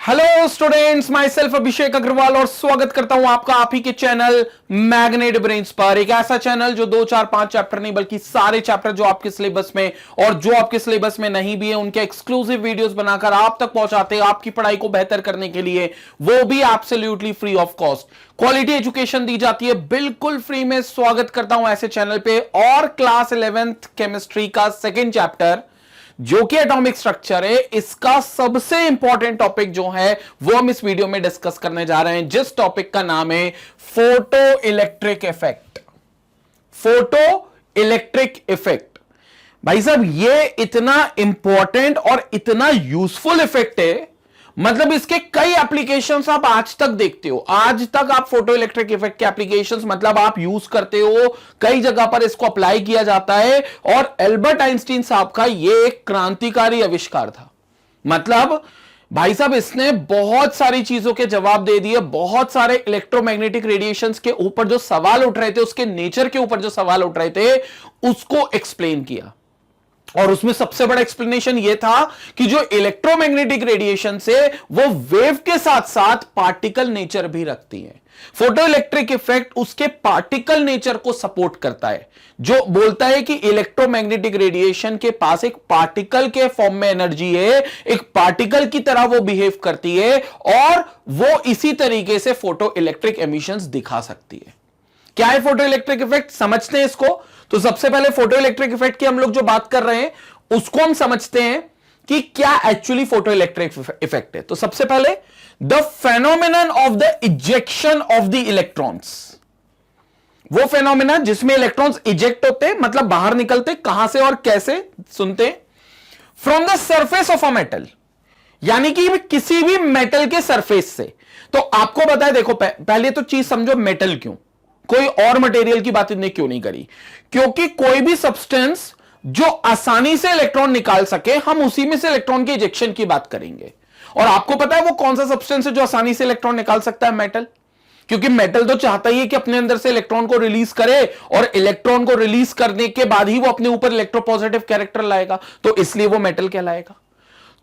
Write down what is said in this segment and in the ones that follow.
Hello students, my self अभिषेक अग्रवाल और स्वागत करता हूं आपका आप ही के चैनल मैग्नेट ब्रेन्स पर। एक ऐसा चैनल जो 2 4 5 चैप्टर नहीं बल्कि सारे चैप्टर जो आपके सिलेबस में और जो आपके सिलेबस में नहीं भी है उनके एक्सक्लूसिव वीडियोस बनाकर आप तक पहुंचाते हैं आपकी पढ़ाई को बेहतर करने के लिए, वो भी absolutely free of cost. Quality education दी जाती है बिल्कुल फ्री में। स्वागत करता हूं ऐसे चैनल पे। और क्लास 11th केमिस्ट्री का सेकेंड चैप्टर जो कि एटॉमिक स्ट्रक्चर है, इसका सबसे इंपॉर्टेंट टॉपिक जो है वो हम इस वीडियो में डिस्कस करने जा रहे हैं, जिस टॉपिक का नाम है photo electric effect. Photo electric effect भाई साहब, ये इतना इंपॉर्टेंट और इतना यूजफुल इफेक्ट है, मतलब इसके कई एप्लीकेशंस आप आज तक देखते हो। आज तक आप फोटो इलेक्ट्रिक इफेक्ट के एप्लीकेशंस मतलब आप यूज करते हो, कई जगह पर इसको अप्लाई किया जाता है। और एल्बर्ट आइंस्टीन साहब का ये एक क्रांतिकारी आविष्कार था। मतलब भाई साहब, इसने बहुत सारी चीजों के जवाब दे दिए। बहुत सारे इलेक्ट्रोमैग्नेटिक रेडिएशंस के ऊपर जो सवाल उठ रहे थे, उसके नेचर के ऊपर जो सवाल उठ रहे थे, उसको एक्सप्लेन किया। और उसमें सबसे बड़ा एक्सप्लेनेशन यह था कि जो इलेक्ट्रोमैग्नेटिक रेडिएशन से वो वेव के साथ साथ पार्टिकल नेचर भी रखती है। फोटो इलेक्ट्रिक इफेक्ट उसके पार्टिकल नेचर को सपोर्ट करता है, जो बोलता है कि इलेक्ट्रोमैग्नेटिक रेडिएशन के पास एक पार्टिकल के फॉर्म में एनर्जी है, एक पार्टिकल की तरह वो बिहेव करती है और वो इसी तरीके से फोटो इलेक्ट्रिक एमिशंस दिखा सकती है। क्या है फोटो इलेक्ट्रिक इफेक्ट, समझते हैं इसको। तो सबसे पहले फोटो इलेक्ट्रिक इफेक्ट की हम लोग जो बात कर रहे हैं उसको हम समझते हैं कि क्या एक्चुअली फोटो इलेक्ट्रिक इफेक्ट है। तो सबसे पहले the phenomenon of the ejection of the electrons, वो फेनोमेना जिसमें इलेक्ट्रॉन्स इजेक्ट होते हैं, मतलब बाहर निकलते, कहां से और कैसे, सुनते हैं। From the surface of a metal, यानी कि किसी भी मेटल के सरफेस से। तो आपको बताए, देखो पहले तो चीज समझो, मेटल क्यों, कोई और मटेरियल की बात इतने क्यों नहीं करी, क्योंकि कोई भी सब्सटेंस जो आसानी से इलेक्ट्रॉन निकाल सके, हम उसी में से इलेक्ट्रॉन के इजेक्शन की बात करेंगे। और आपको पता है वो कौन सा सब्सटेंस है जो आसानी से इलेक्ट्रॉन निकाल सकता है? मेटल। क्योंकि मेटल तो चाहता ही है कि अपने अंदर से इलेक्ट्रॉन को रिलीज करे, और इलेक्ट्रॉन को रिलीज करने के बाद ही वो अपने ऊपर इलेक्ट्रोपॉजिटिव कैरेक्टर लाएगा, तो इसलिए वो मेटल कहलाएगा।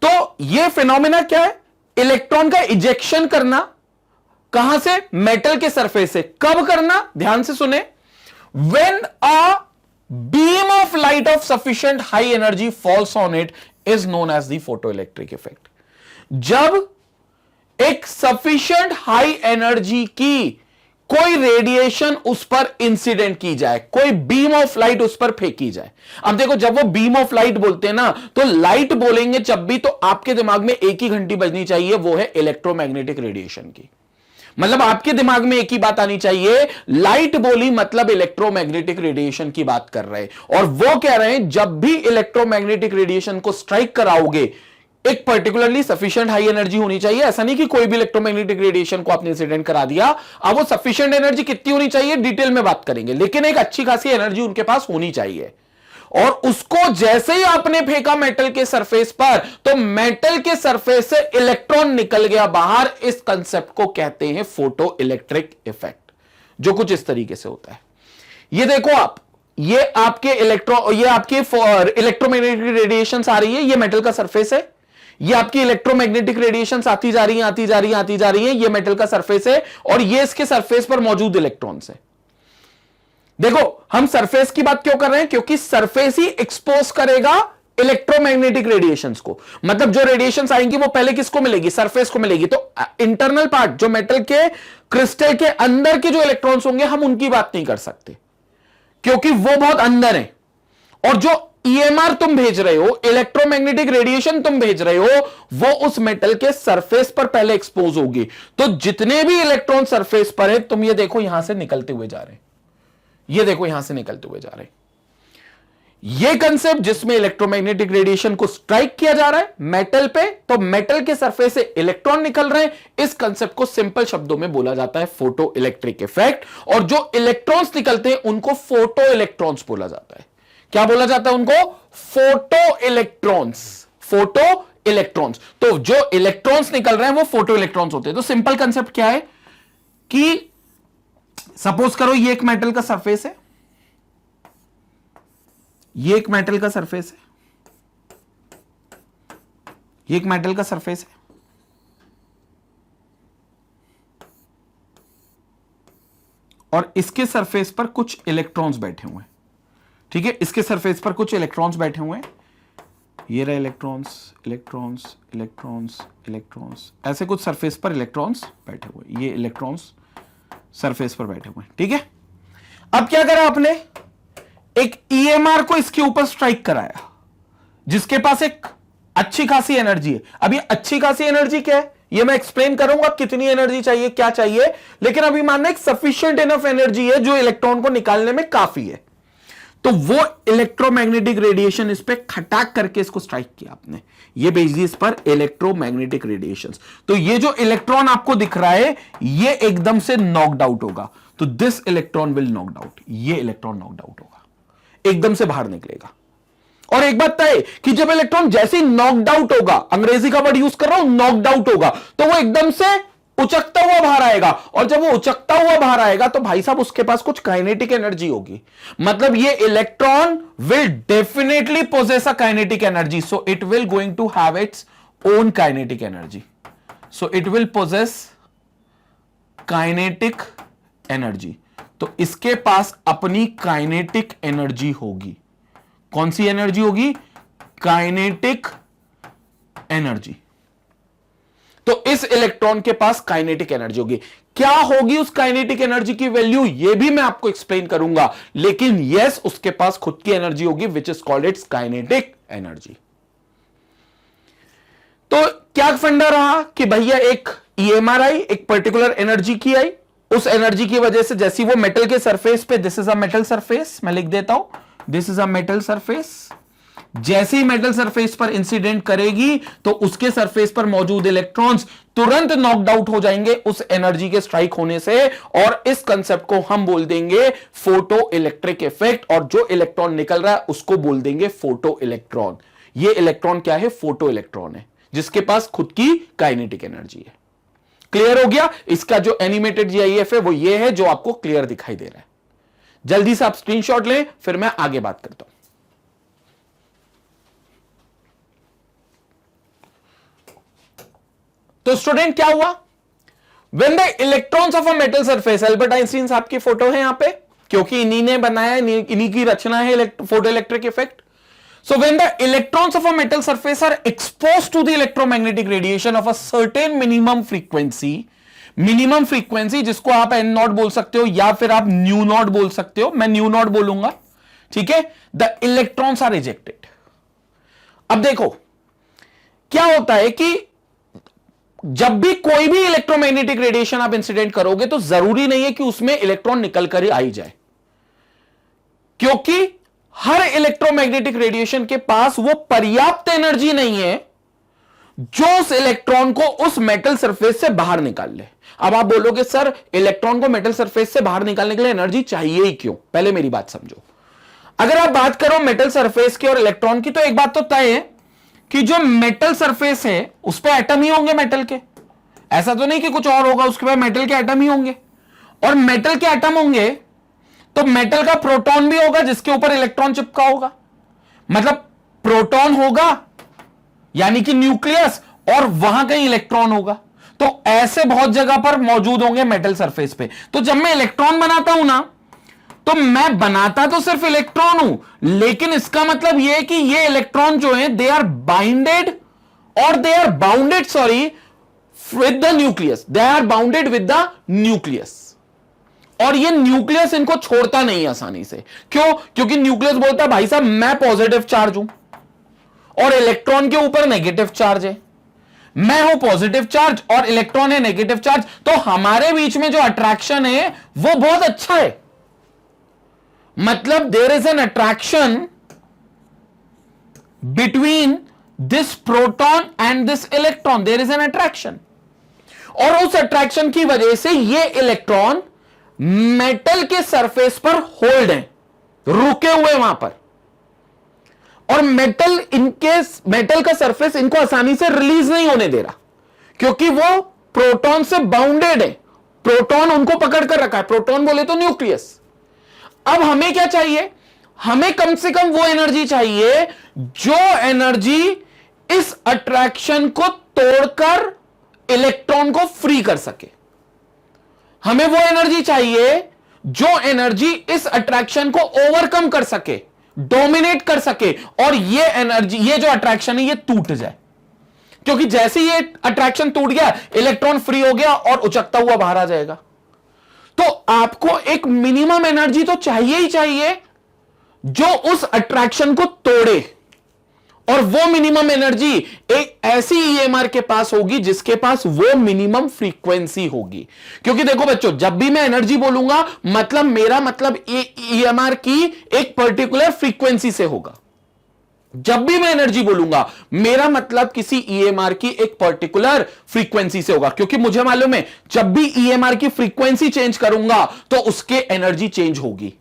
तो ये फिनोमेना क्या है? इलेक्ट्रॉन का इजेक्शन करना। कहां से? मेटल के सरफेस से। कब करना? ध्यान से सुने। When a beam of light of sufficient high energy falls on it is known as the photo electric effect. जब एक सफिशिएंट हाई एनर्जी की कोई रेडिएशन उस पर इंसिडेंट की जाए, कोई बीम ऑफ लाइट उस पर फेंकी जाए। अब देखो, जब वो बीम ऑफ लाइट बोलते हैं ना, तो लाइट बोलेंगे जब भी, तो आपके दिमाग में एक ही घंटी बजनी चाहिए, वो है इलेक्ट्रोमैग्नेटिक रेडिएशन की। मतलब आपके दिमाग में एक ही बात आनी चाहिए, लाइट बोली मतलब इलेक्ट्रोमैग्नेटिक रेडिएशन की बात कर रहे हैं। और वो कह रहे हैं जब भी इलेक्ट्रोमैग्नेटिक रेडिएशन को स्ट्राइक कराओगे, एक पर्टिकुलरली सफिशिएंट हाई एनर्जी होनी चाहिए। ऐसा नहीं कि कोई भी इलेक्ट्रोमैग्नेटिक रेडिएशन को आपने इंसिडेंट करा दिया। अब वो सफिशिएंट एनर्जी कितनी होनी चाहिए डिटेल में बात करेंगे, लेकिन एक अच्छी खासी एनर्जी उनके पास होनी चाहिए। और उसको जैसे ही आपने फेंका मेटल के सरफेस पर, तो मेटल के सरफेस से इलेक्ट्रॉन निकल गया बाहर। इस कंसेप्ट को कहते हैं फोटो इलेक्ट्रिक इफेक्ट, जो कुछ इस तरीके से होता है। ये देखो आप, ये आपके इलेक्ट्रोमैग्नेटिक रेडिएशंस आ रही है, ये मेटल का सरफेस है। ये आपकी इलेक्ट्रोमैग्नेटिक रेडिएशंस आती जा रही है, आती जा रही है, आती जा रही है। ये मेटल का सरफेस है और ये इसके सरफेस पर मौजूद इलेक्ट्रॉन्स है। देखो, हम सरफेस की बात क्यों कर रहे हैं? क्योंकि सरफेस ही एक्सपोज करेगा इलेक्ट्रोमैग्नेटिक रेडिएशंस को। मतलब जो रेडिएशंस आएंगी वो पहले किसको मिलेगी? सरफेस को मिलेगी। तो इंटरनल पार्ट, जो मेटल के क्रिस्टल के अंदर के जो इलेक्ट्रॉन्स होंगे, हम उनकी बात नहीं कर सकते, क्योंकि वो बहुत अंदर है। और जो ईएमआर तुम भेज रहे हो, इलेक्ट्रोमैग्नेटिक रेडिएशन तुम भेज रहे हो, वो उस मेटल के सरफेस पर पहले एक्सपोज होगी। तो जितने भी इलेक्ट्रॉन सरफेस पर है, तुम ये देखो यहां से निकलते हुए जा रहे हैं, ये देखो यहां से निकलते हुए जा रहे हैं। ये कंसेप्ट जिसमें इलेक्ट्रोमैग्नेटिक रेडिएशन को स्ट्राइक किया जा रहा है मेटल पे, तो मेटल के सरफेस से इलेक्ट्रॉन निकल रहे हैं, इस कंसेप्ट को सिंपल शब्दों में बोला जाता है फोटो इलेक्ट्रिक इफेक्ट। और जो इलेक्ट्रॉन्स निकलते हैं उनको फोटो इलेक्ट्रॉन्स बोला जाता है। क्या बोला जाता है उनको? Photo electrons. Photo electrons. तो जो इलेक्ट्रॉन्स निकल रहे हैं वो फोटो इलेक्ट्रॉन्स होते हैं। तो सिंपल कंसेप्ट क्या है कि सपोज करो ये एक मेटल का सरफेस है, ये एक मेटल का सरफेस है, ये एक मेटल का सरफेस है। और इसके सरफेस पर कुछ इलेक्ट्रॉन्स बैठे हुए हैं। ठीक है, इसके सरफेस पर कुछ इलेक्ट्रॉन्स बैठे हुए हैं। ये रहे इलेक्ट्रॉन्स, इलेक्ट्रॉन्स, इलेक्ट्रॉन्स, इलेक्ट्रॉन्स, ऐसे कुछ सरफेस पर इलेक्ट्रॉन्स बैठे हुए। ये इलेक्ट्रॉन्स सरफेस पर बैठे हुए हैं। ठीक है, अब क्या करा आपने, एक ईएमआर को इसके ऊपर स्ट्राइक कराया, जिसके पास एक अच्छी खासी एनर्जी है। अब ये अच्छी खासी एनर्जी क्या है, ये मैं एक्सप्लेन करूंगा, कितनी एनर्जी चाहिए, क्या चाहिए, लेकिन अभी मानना एक सफिशिएंट इनफ एनर्जी है जो इलेक्ट्रॉन को निकालने में काफी है। तो वो इलेक्ट्रोमैग्नेटिक रेडिएशन इस पे खटाक करके इसको स्ट्राइक किया आपने, ये भेज दी इस पर इलेक्ट्रोमैग्नेटिक रेडिएशन। तो ये जो इलेक्ट्रॉन आपको दिख रहा है ये एकदम से नॉकड आउट होगा। तो this electron will knocked out, ये इलेक्ट्रॉन नॉकड आउट होगा, एकदम से बाहर निकलेगा। और एक बात तय कि जब इलेक्ट्रॉन जैसे ही नॉकड आउट होगा, अंग्रेजी का वर्ड यूज कर रहा हूं, नॉकड आउट होगा, तो वो एकदम से उचकता हुआ बाहर आएगा। और जब वो उचकता हुआ बाहर आएगा तो भाई साहब उसके पास कुछ काइनेटिक एनर्जी होगी। मतलब ये electron will definitely possess a kinetic energy, so it will going to have its own kinetic energy. So it will possess kinetic energy. तो इसके पास अपनी काइनेटिक एनर्जी होगी। कौन सी एनर्जी होगी, काइनेटिक एनर्जी। तो इस इलेक्ट्रॉन के पास काइनेटिक एनर्जी होगी। क्या होगी उस काइनेटिक एनर्जी की वैल्यू, यह भी मैं आपको एक्सप्लेन करूंगा, लेकिन यस उसके पास खुद की एनर्जी होगी which is called its kinetic energy. तो क्या फंडा रहा कि भैया एक ईएमआर आई, एक पर्टिकुलर एनर्जी की आई, उस एनर्जी की वजह से जैसी वो मेटल के सरफेस पे, this is a metal surface, मैं लिख देता हूं, this is a metal surface, जैसे ही मेटल सरफेस पर इंसिडेंट करेगी तो उसके सरफेस पर मौजूद इलेक्ट्रॉन्स तुरंत नॉकड आउट हो जाएंगे उस एनर्जी के स्ट्राइक होने से, और इस कंसेप्ट को हम बोल देंगे फोटो इलेक्ट्रिक इफेक्ट, और जो इलेक्ट्रॉन निकल रहा है उसको बोल देंगे फोटो इलेक्ट्रॉन। ये इलेक्ट्रॉन क्या है, फोटो इलेक्ट्रॉन है, जिसके पास खुद की काइनेटिक एनर्जी है। क्लियर हो गया, इसका जो एनिमेटेड जीआईएफ है वो ये है जो आपको क्लियर दिखाई दे रहा है। जल्दी से आप स्क्रीनशॉट लें, फिर मैं आगे बात करता हूं। तो स्टूडेंट क्या हुआ, when the electrons of a metal surface, Albert Einstein आपकी फोटो है यहां पे, क्योंकि इन्हीं ने बनाया, इन्हीं की रचना है photo electric effect. So when the electrons of a metal surface are exposed to the electromagnetic radiation of a certain minimum frequency जिसको आप n नॉट बोल सकते हो या फिर आप न्यू नॉट बोल सकते हो, मैं न्यू नॉट बोलूंगा, ठीक है, the electrons are ejected। अब देखो क्या होता है कि जब भी कोई भी इलेक्ट्रोमैग्नेटिक रेडिएशन आप इंसिडेंट करोगे तो जरूरी नहीं है कि उसमें इलेक्ट्रॉन निकल कर ही आई जाए, क्योंकि हर इलेक्ट्रोमैग्नेटिक रेडिएशन के पास वो पर्याप्त एनर्जी नहीं है जो उस इलेक्ट्रॉन को उस मेटल सरफेस से बाहर निकाल ले। अब आप बोलोगे सर इलेक्ट्रॉन को मेटल सरफेस से बाहर निकालने के लिए एनर्जी चाहिए ही क्यों, पहले मेरी बात समझो। अगर आप बात करो मेटल सरफेस की और इलेक्ट्रॉन की, तो एक बात तो तय है कि जो मेटल सरफेस है उस पर एटम ही होंगे मेटल के, ऐसा तो नहीं कि कुछ और होगा, उसके बाद मेटल के एटम ही होंगे, और मेटल के एटम होंगे तो मेटल का प्रोटॉन भी होगा जिसके ऊपर इलेक्ट्रॉन चिपका होगा, मतलब प्रोटॉन होगा यानी कि न्यूक्लियस, और वहां कहीं इलेक्ट्रॉन होगा। तो ऐसे बहुत जगह पर मौजूद होंगे मेटल सरफेस पे। तो जब मैं इलेक्ट्रॉन बनाता हूं ना, तो मैं बनाता तो सिर्फ इलेक्ट्रॉन हूं, लेकिन इसका मतलब यह कि ये इलेक्ट्रॉन जो है दे आर बाइंडेड और they are bounded, sorry, with the nucleus, they are bounded with the nucleus. और ये न्यूक्लियस इनको छोड़ता नहीं आसानी से। क्यों? क्योंकि न्यूक्लियस बोलता है भाई साहब मैं पॉजिटिव चार्ज हूं और इलेक्ट्रॉन के ऊपर नेगेटिव चार्ज है, मैं हूं पॉजिटिव चार्ज और इलेक्ट्रॉन है नेगेटिव चार्ज, तो हमारे बीच में जो अट्रैक्शन है वो बहुत अच्छा है। मतलब there is an attraction between this proton and this electron, there is an attraction, और उस अट्रैक्शन की वजह से ये इलेक्ट्रॉन मेटल के सरफेस पर होल्ड है, रुके हुए वहां पर, और मेटल का सरफेस इनको आसानी से रिलीज नहीं होने दे रहा, क्योंकि वो प्रोटॉन से बाउंडेड है, प्रोटॉन उनको पकड़ कर रखा है, प्रोटॉन बोले तो न्यूक्लियस। अब हमें क्या चाहिए, हमें कम से कम वो एनर्जी चाहिए जो एनर्जी इस अट्रैक्शन को तोड़कर इलेक्ट्रॉन को फ्री कर सके। हमें वो एनर्जी चाहिए जो एनर्जी इस अट्रैक्शन को ओवरकम कर सके, डोमिनेट कर सके, और ये एनर्जी, ये जो अट्रैक्शन है, ये टूट जाए। क्योंकि जैसे ये अट्रैक्शन टूट गया, इलेक्ट्रॉन फ्री हो गया और उचकता हुआ बाहर आ जाएगा। तो आपको एक मिनिमम एनर्जी तो चाहिए ही चाहिए जो उस अट्रैक्शन को तोड़े, और वो मिनिमम एनर्जी एक ऐसी ईएमआर के पास होगी जिसके पास वो मिनिमम फ्रीक्वेंसी होगी। क्योंकि देखो बच्चों, जब भी मैं एनर्जी बोलूंगा, मतलब मेरा मतलब ईएमआर की एक पर्टिकुलर फ्रीक्वेंसी से होगा। जब भी मैं एनर्जी बोलूंगा, मेरा मतलब किसी ईएमआर की एक पर्टिकुलर फ्रीक्वेंसी से होगा। क्योंकि मुझे मालूम है, जब भी ईएमआर की फ्रीक्वेंसी चेंज करूंगा तो उसके एनर्जी चेंज होगी।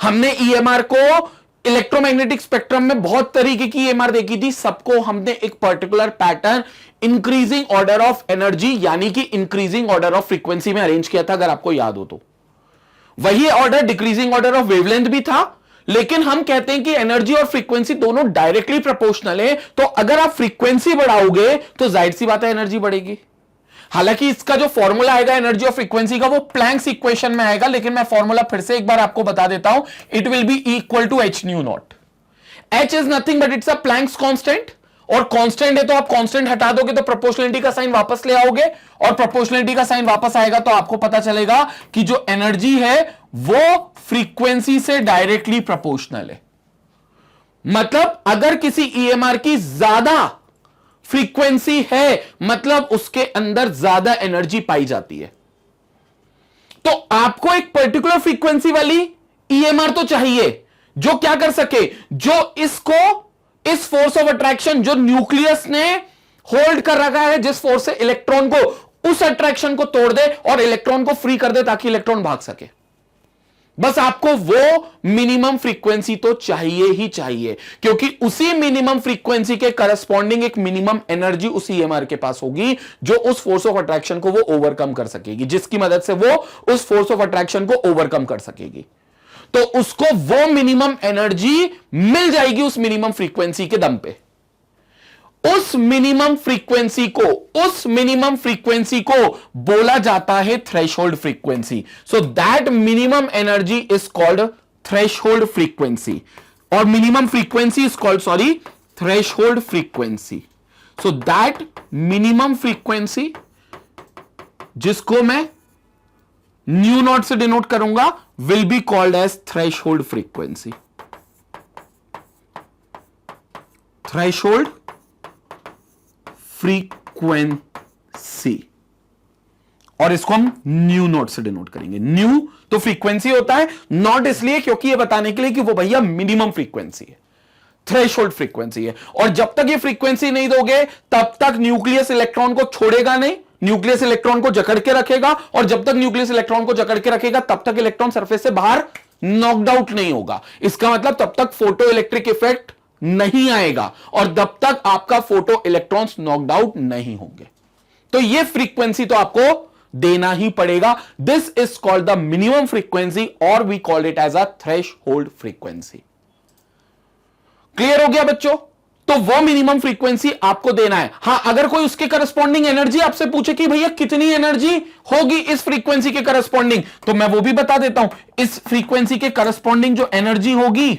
हमने ईएमआर को इलेक्ट्रोमैग्नेटिक स्पेक्ट्रम में बहुत तरीके की ईएमआर देखी थी, सबको हमने एक particular pattern, increasing order of energy यानी कि इंक्रीजिंग ऑर्डर ऑफ फ्रीक्वेंसी में अरेंज किया था, अगर आपको याद हो तो। वही order decreasing order of wavelength भी था, लेकिन हम कहते हैं कि एनर्जी और फ्रीक्वेंसी दोनों डायरेक्टली प्रोपोर्शनल है। तो अगर आप फ्रीक्वेंसी बढ़ाओगे तो जाहिर सी बात है एनर्जी बढ़ेगी। हालांकि इसका जो फॉर्मूला आएगा एनर्जी और फ्रीक्वेंसी का, वो प्लैंक्स इक्वेशन में आएगा, लेकिन मैं फॉर्मूला फिर से एक बार आपको बता देता हूं। It will be equal to h nu naught. H is nothing but it's a Planck's constant, और कांस्टेंट है तो आप कांस्टेंट हटा दोगे तो प्रोपोर्शनलिटी का साइन वापस ले आओगे, और प्रोपोर्शनलिटी का साइन वापस आएगा तो आपको पता चलेगा कि जो एनर्जी है वो फ्रीक्वेंसी से डायरेक्टली प्रोपोर्शनल है। मतलब अगर किसी ईएमआर की ज्यादा फ्रीक्वेंसी है, मतलब उसके अंदर ज्यादा एनर्जी पाई जाती है। तो आपको एक पर्टिकुलर फ्रीक्वेंसी वाली ईएमआर तो चाहिए जो क्या कर सके, जो इसको, इस फोर्स ऑफ अट्रैक्शन जो न्यूक्लियस ने होल्ड कर रखा है, जिस फोर्स से इलेक्ट्रॉन को, उस अट्रैक्शन को तोड़ दे और इलेक्ट्रॉन को फ्री कर दे ताकि इलेक्ट्रॉन भाग सके। बस आपको वो मिनिमम फ्रीक्वेंसी तो चाहिए ही चाहिए, क्योंकि उसी मिनिमम फ्रीक्वेंसी के करस्पॉन्डिंग एक मिनिमम एनर्जी उस ईएमआर के पास होगी जो उस फोर्स ऑफ अट्रैक्शन को वो ओवरकम कर सकेगी, जिसकी मदद से वो उस फोर्स ऑफ अट्रैक्शन को ओवरकम कर सकेगी। तो उसको वो मिनिमम एनर्जी मिल जाएगी उस मिनिमम फ्रीक्वेंसी के दम पे। उस मिनिमम फ्रीक्वेंसी को बोला जाता है threshold frequency. So that minimum energy is called threshold frequency, और minimum frequency is called, sorry, threshold frequency. So that minimum frequency, जिसको मैं न्यू नॉट से डिनोट करूंगा, will be called as threshold frequency. Threshold frequency, और इसको हम nu naught से denote करेंगे। न्यू तो फ्रीक्वेंसी होता है, नॉट इसलिए क्योंकि ये बताने के लिए कि वो भैया मिनिमम फ्रीक्वेंसी है, थ्रेशोल्ड फ्रीक्वेंसी है। और जब तक ये फ्रीक्वेंसी नहीं दोगे तब तक न्यूक्लियस इलेक्ट्रॉन को छोड़ेगा नहीं, न्यूक्लियस इलेक्ट्रॉन को जकड़ के रखेगा, और जब तक न्यूक्लियस इलेक्ट्रॉन को जकड़ के रखेगा तब तक इलेक्ट्रॉन सरफेस से बाहर नॉकड आउट नहीं होगा। इसका मतलब तब तक फोटो इलेक्ट्रिक इफेक्ट नहीं आएगा, और तब तक आपका फोटो इलेक्ट्रॉन्स नॉकड आउट नहीं होंगे। तो ये फ्रीक्वेंसी तो आपको देना ही पड़ेगा। This is called the minimum frequency, और we call it as a threshold frequency. Clear हो गया बच्चों? तो वो मिनिमम फ्रीक्वेंसी आपको देना है। हां, अगर कोई उसके करस्पॉन्डिंग एनर्जी आपसे पूछे कि भैया कितनी एनर्जी होगी इस फ्रीक्वेंसी के करस्पॉन्डिंग, तो मैं वो भी बता देता हूं। इस फ्रीक्वेंसी के करस्पॉन्डिंग जो एनर्जी होगी,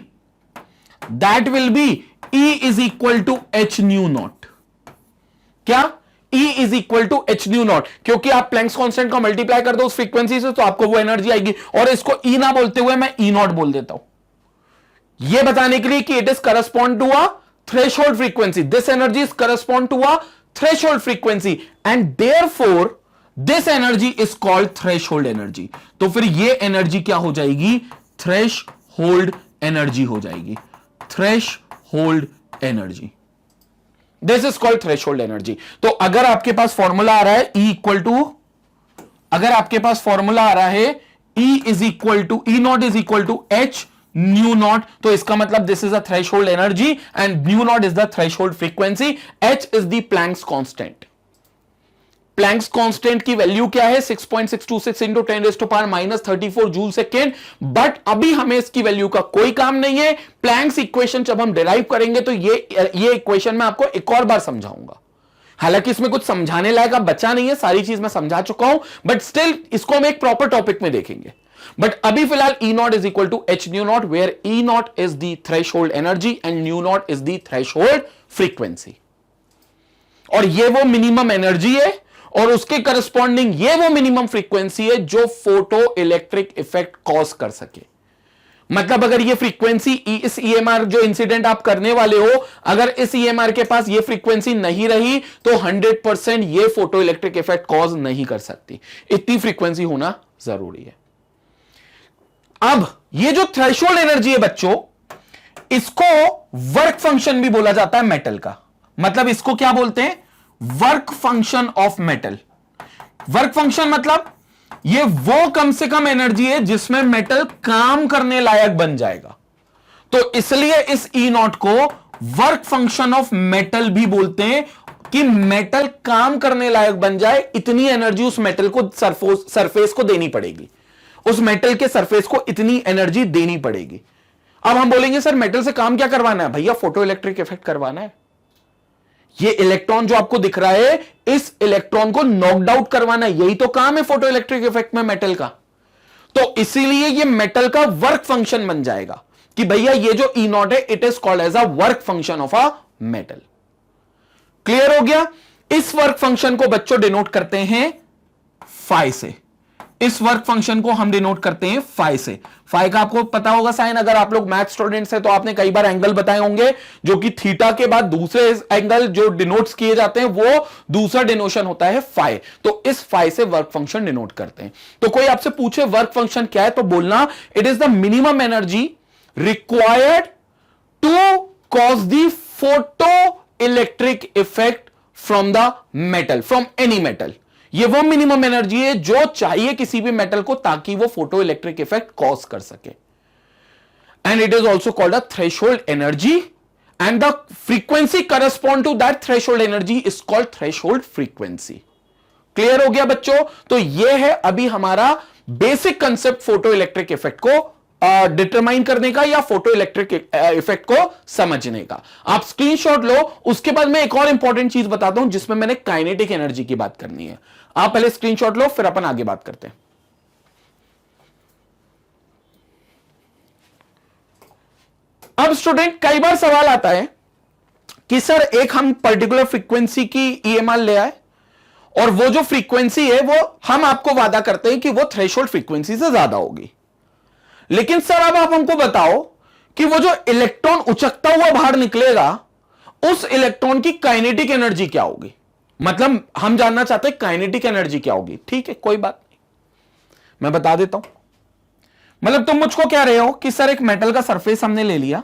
that will be E is equal to h nu naught. क्या? E is equal to h nu naught, क्योंकि आप प्लैंक्स कांस्टेंट का मल्टीप्लाई कर दो उस फ्रीक्वेंसी से तो आपको वो एनर्जी आएगी। और इसको E ना बोलते हुए मैं E नॉट बोल देता हूं, यह बताने के लिए कि it is correspond to a threshold frequency. This energy is correspond to a threshold frequency, and therefore this energy is called threshold energy. तो फिर ये एनर्जी क्या हो जाएगी? थ्रेशोल्ड एनर्जी हो जाएगी। Threshold energy, this is called threshold energy. तो अगर आपके पास फॉर्मूला आ रहा है E इक्वल टू, अगर आपके पास फॉर्मूला आ रहा है E is equal to, E naught is equal to h nu naught, तो इसका मतलब this is a threshold energy and nu naught is the threshold frequency. H is the Planck's constant. Planck's constant की value क्या है? 6.626 into 10⁻⁻34 joule second. But अभी हमें इसकी value का कोई काम नहीं है। प्लैंक्स इक्वेशन जब हम डिराइव करेंगे तो ये इक्वेशन मैं आपको एक और बार समझाऊंगा। हालांकि इसमें कुछ समझाने लायक अब बचा नहीं है, सारी चीज मैं समझा चुका हूं, बट स्टिल इसको हम एक प्रॉपर टॉपिक में देखेंगे। बट अभी फिलहाल E naught is equal to h nu naught, where E naught is the threshold energy and nu naught is the threshold frequency. और ये वो मिनिमम एनर्जी है और उसके करस्पॉन्डिंग ये वो मिनिमम फ्रीक्वेंसी है जो फोटो इलेक्ट्रिक इफेक्ट कॉज कर सके। मतलब अगर ये फ्रीक्वेंसी इस ईएमआर जो इंसिडेंट आप करने वाले हो, अगर इस ईएमआर के पास ये फ्रीक्वेंसी नहीं रही तो 100% ये फोटो इलेक्ट्रिक इफेक्ट कॉज नहीं कर सकती। इतनी फ्रीक्वेंसी होना जरूरी है। अब ये जो थ्रेशोल्ड एनर्जी है बच्चों, इसको वर्क फंक्शन भी बोला जाता है मेटल का। मतलब इसको क्या बोलते हैं? Work function of metal. Work function मतलब ये वो कम से कम एनर्जी है जिसमें मेटल काम करने लायक बन जाएगा। तो इसलिए इस ई नॉट को वर्क फंक्शन ऑफ मेटल भी बोलते हैं कि मेटल काम करने लायक बन जाए, इतनी एनर्जी उस मेटल को सरफेस को देनी पड़ेगी। उस मेटल के सरफेस को इतनी एनर्जी देनी पड़ेगी। अब हम बोलेंगे सर मेटल से काम क्या करवाना है? भैया फोटो इलेक्ट्रिक इफेक्ट करवाना है। ये इलेक्ट्रॉन जो आपको दिख रहा है, इस इलेक्ट्रॉन को नॉकड आउट करवाना, यही तो काम है फोटो इलेक्ट्रिक इफेक्ट में मेटल का। तो इसीलिए ये मेटल का वर्क फंक्शन बन जाएगा कि भैया ये जो ई नॉट है it is called as a work function of a metal. Clear हो गया? इस वर्क फंक्शन को बच्चों डिनोट करते हैं फाई से। इस वर्क फंक्शन को हम डिनोट करते हैं फाई से। फाई का आपको पता होगा साइन, अगर आप लोग मैथ स्टूडेंट्स हैं तो आपने कई बार एंगल बताए होंगे, जो कि थीटा के बाद दूसरे एंगल जो डिनोट्स किए जाते हैं वो दूसरा डिनोशन होता है फाई। तो इस फाई से वर्क फंक्शन डिनोट करते हैं। तो कोई आपसे पूछे वर्क फंक्शन क्या है तो बोलना it is the minimum energy required to cause the photo electric effect from the metal, from any metal. ये वो मिनिमम एनर्जी है जो चाहिए किसी भी मेटल को ताकि वो फोटो इलेक्ट्रिक इफेक्ट कॉज कर सके। And it is also called a threshold energy and the frequency correspond to that threshold energy is called threshold frequency. Clear हो गया बच्चों? तो ये है अभी हमारा basic concept photo electric effect को डिटरमाइन करने का या फोटो इलेक्ट्रिक इफेक्ट को समझने का। आप स्क्रीनशॉट लो, उसके बाद मैं एक और इंपॉर्टेंट चीज बताता हूं जिसमें मैंने काइनेटिक एनर्जी की बात करनी है। आप पहले स्क्रीनशॉट लो फिर अपन आगे बात करते हैं। अब स्टूडेंट कई बार सवाल आता है कि सर एक हम पर्टिकुलर फ्रीक्वेंसी की ईएमआर ले आए और वो जो फ्रीक्वेंसी है वो हम आपको वादा करते हैं कि वो थ्रेशोल्ड फ्रीक्वेंसी से ज्यादा होगी, लेकिन सर अब आप हमको बताओ कि वो जो इलेक्ट्रॉन उचकता हुआ बाहर निकलेगा उस इलेक्ट्रॉन की काइनेटिक एनर्जी क्या होगी। मतलब हम जानना चाहते हैं काइनेटिक एनर्जी क्या होगी। ठीक है, कोई बात नहीं, मैं बता देता हूं। मतलब तुम मुझको कह रहे हो कि सर एक मेटल का सरफेस हमने ले लिया,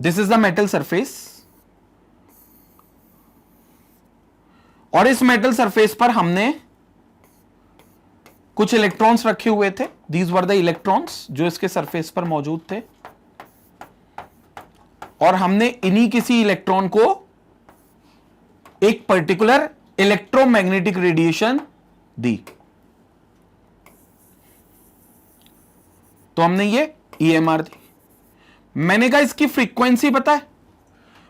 this is the metal surface, और इस मेटल सरफेस पर हमने कुछ इलेक्ट्रॉन्स रखे हुए थे। दीज वर द इलेक्ट्रॉन्स जो इसके सरफेस पर मौजूद थे, और हमने इन्हीं किसी इलेक्ट्रॉन को एक पर्टिकुलर इलेक्ट्रोमैग्नेटिक रेडिएशन दी। तो हमने ये ईएमआर दी। मैंने कहा इसकी फ्रीक्वेंसी पता है?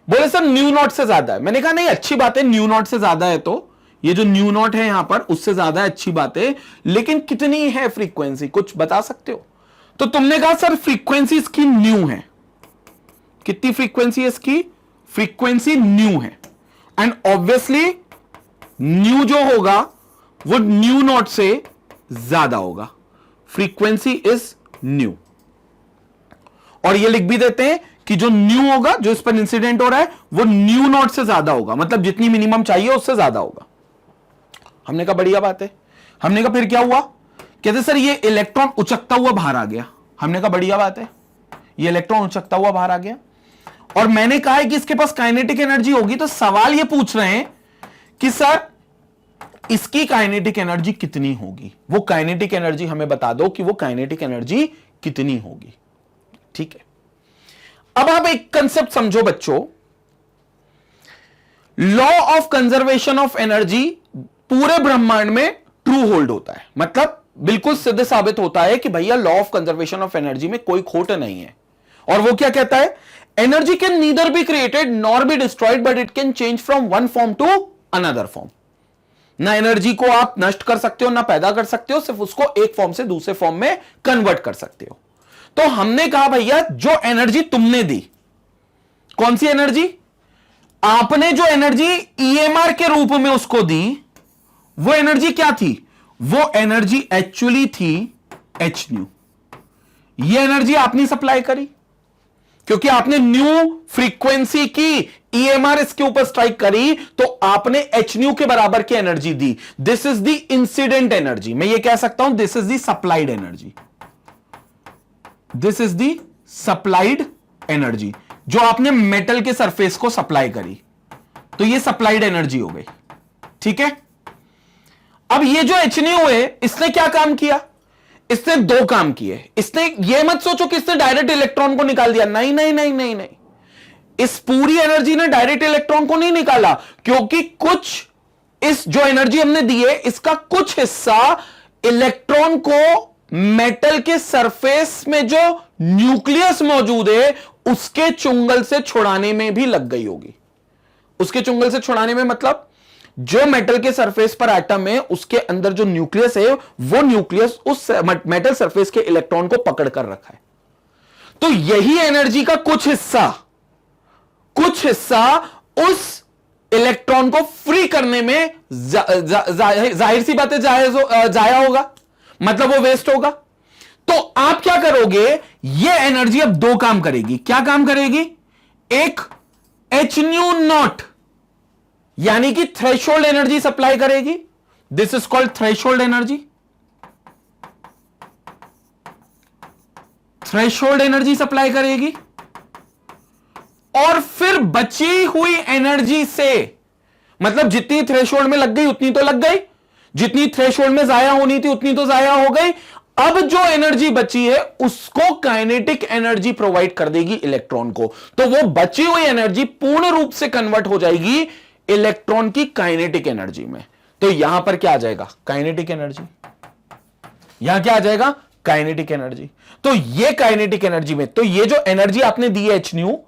बोले सर न्यू नॉट से ज्यादा है। मैंने कहा नहीं, अच्छी बात है, न्यू नॉट से ज्यादा है तो ये जो न्यू नॉट है यहां पर उससे ज्यादा अच्छी बात है, लेकिन कितनी है फ्रीक्वेंसी, कुछ बता सकते हो? तो तुमने कहा सर फ्रीक्वेंसी इसकी न्यू है। कितनी फ्रीक्वेंसी है इसकी? फ्रीक्वेंसी न्यू है। एंड ऑब्वियसली न्यू जो होगा वो न्यू नॉट से ज्यादा होगा। Frequency is new. और ये लिख भी देते हैं कि जो न्यू होगा, जो इस पर इंसिडेंट हो रहा है, वो न्यू नॉट से ज्यादा होगा, मतलब जितनी मिनिमम चाहिए उससे ज्यादा होगा। हमने कहा बढ़िया बात है। हमने कहा फिर क्या हुआ? कहते सर ये इलेक्ट्रॉन उचकता हुआ बाहर आ गया। हमने कहा बढ़िया बात है, ये इलेक्ट्रॉन उचकता हुआ बाहर आ गया, और मैंने कहा है कि इसके पास काइनेटिक एनर्जी होगी। तो सवाल ये पूछ रहे हैं कि सर इसकी काइनेटिक एनर्जी कितनी होगी, वो काइनेटिक एनर्जी हमें बता दो कि वो काइनेटिक एनर्जी कितनी होगी। ठीक है, अब आप एक कंसेप्ट समझो बच्चों, law of conservation of energy पूरे ब्रह्मांड में ट्रू होल्ड होता है। मतलब बिल्कुल सिद्ध साबित होता है कि भैया law of conservation of energy में कोई खोट नहीं है। और वो क्या कहता है? Energy can neither be created nor be destroyed but it can change from one form to another form. ना एनर्जी को आप नष्ट कर सकते हो ना पैदा कर सकते हो, सिर्फ उसको एक फॉर्म से दूसरे फॉर्म में कन्वर्ट कर सकते हो। तो हमने कहा भैया जो एनर्जी तुमने दी, कौन सी एनर्जी? आपने जो एनर्जी ईएमआर के रूप में उसको दी, वो एनर्जी क्या थी? वो एनर्जी एक्चुअली थी एच न्यू। ये एनर्जी आपने सप्लाई करी क्योंकि आपने न्यू फ्रीक्वेंसी की, ईएमआर इसके ऊपर स्ट्राइक करी, तो आपने एच न्यू के बराबर की energy the. This is the incident energy. मैं ये कह सकता हूं this is the supplied energy. This is the supplied energy जो आपने मेटल के सरफेस को सप्लाई करी, तो ये सप्लाइड एनर्जी हो गई। ठीक है, अब ये जो एच न्यू है, इसने क्या काम किया? इसने दो काम किए। इसने, ये मत सोचो कि इसने डायरेक्ट इलेक्ट्रॉन को निकाल दिया, नहीं नहीं नहीं नहीं नहीं, इस पूरी एनर्जी ने डायरेक्ट इलेक्ट्रॉन को नहीं निकाला, क्योंकि कुछ, इस जो एनर्जी हमने दी है, इसका कुछ हिस्सा इलेक्ट्रॉन को मेटल के सरफेस में जो न्यूक्लियस मौजूद है उसके चुंगल से छुड़ाने में भी लग गई होगी। उसके चुंगल से छुड़ाने में मतलब जो मेटल के सरफेस पर एटम है उसके अंदर जो न्यूक्लियस है, वो न्यूक्लियस उस मेटल सरफेस के इलेक्ट्रॉन को पकड़ कर रखा है। तो यही एनर्जी का कुछ हिस्सा उस इलेक्ट्रॉन को फ्री करने में जाहिर सी बात है जाया होगा, मतलब वो वेस्ट होगा। तो आप क्या करोगे? ये एनर्जी अब दो काम करेगी। क्या काम करेगी? एक एच न्यू नॉट यानी कि थ्रेशोल्ड एनर्जी सप्लाई करेगी। This is called threshold energy. Threshold energy supply करेगी और फिर बची हुई एनर्जी से, मतलब जितनी थ्रेशोल्ड में लग गई उतनी तो लग गई, जितनी थ्रेशोल्ड में जाया होनी थी उतनी तो जाया हो गई। अब जो एनर्जी बची है उसको काइनेटिक एनर्जी प्रोवाइड कर देगी इलेक्ट्रॉन को। तो वो बची हुई एनर्जी पूर्ण रूप से कन्वर्ट हो जाएगी इलेक्ट्रॉन की काइनेटिक एनर्जी में। तो यहां पर क्या आ जाएगा? Kinetic energy. यहां क्या आ जाएगा? Kinetic energy. तो ये काइनेटिक एनर्जी में, तो ये जो एनर्जी आपने दी है एच न्यू,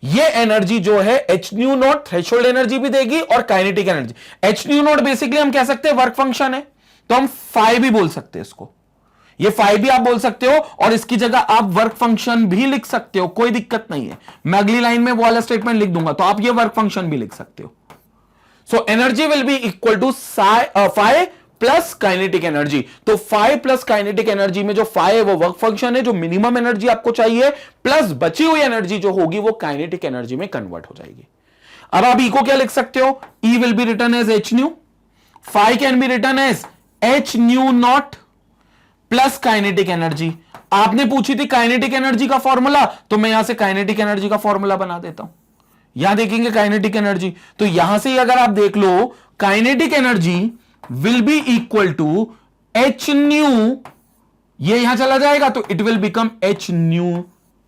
ये एनर्जी जो है H nu not threshold energy भी देगी और kinetic energy. H nu not basically हम कह सकते हैं वर्क फंक्शन है, तो हम फाई भी बोल सकते हैं इसको। ये फाई भी आप बोल सकते हो और इसकी जगह आप वर्क फंक्शन भी लिख सकते हो, कोई दिक्कत नहीं है। मैं अगली लाइन में वो वाला स्टेटमेंट लिख दूंगा, तो आप ये वर्क फंक्शन भी लिख सकते हो। So energy will be equal to phi plus kinetic energy. तो फाई प्लस काइनेटिक एनर्जी में जो फाई है वो वर्क फंक्शन है, जो मिनिमम एनर्जी आपको चाहिए, प्लस बची हुई एनर्जी जो होगी वो काइनेटिक एनर्जी में कन्वर्ट हो जाएगी। अब आप ई को क्या लिख सकते हो? E will be written as h nu, phi can be written as h nu naught plus kinetic energy. आपने पूछी थी काइनेटिक एनर्जी का फॉर्मूला, तो मैं यहां से काइनेटिक एनर्जी का फॉर्मूला बना देता हूं। यहां देखेंगे काइनेटिक एनर्जी, तो यहां से अगर आप देख लो, kinetic energy will be equal to h nu, ये यहां चला जाएगा तो it will become h nu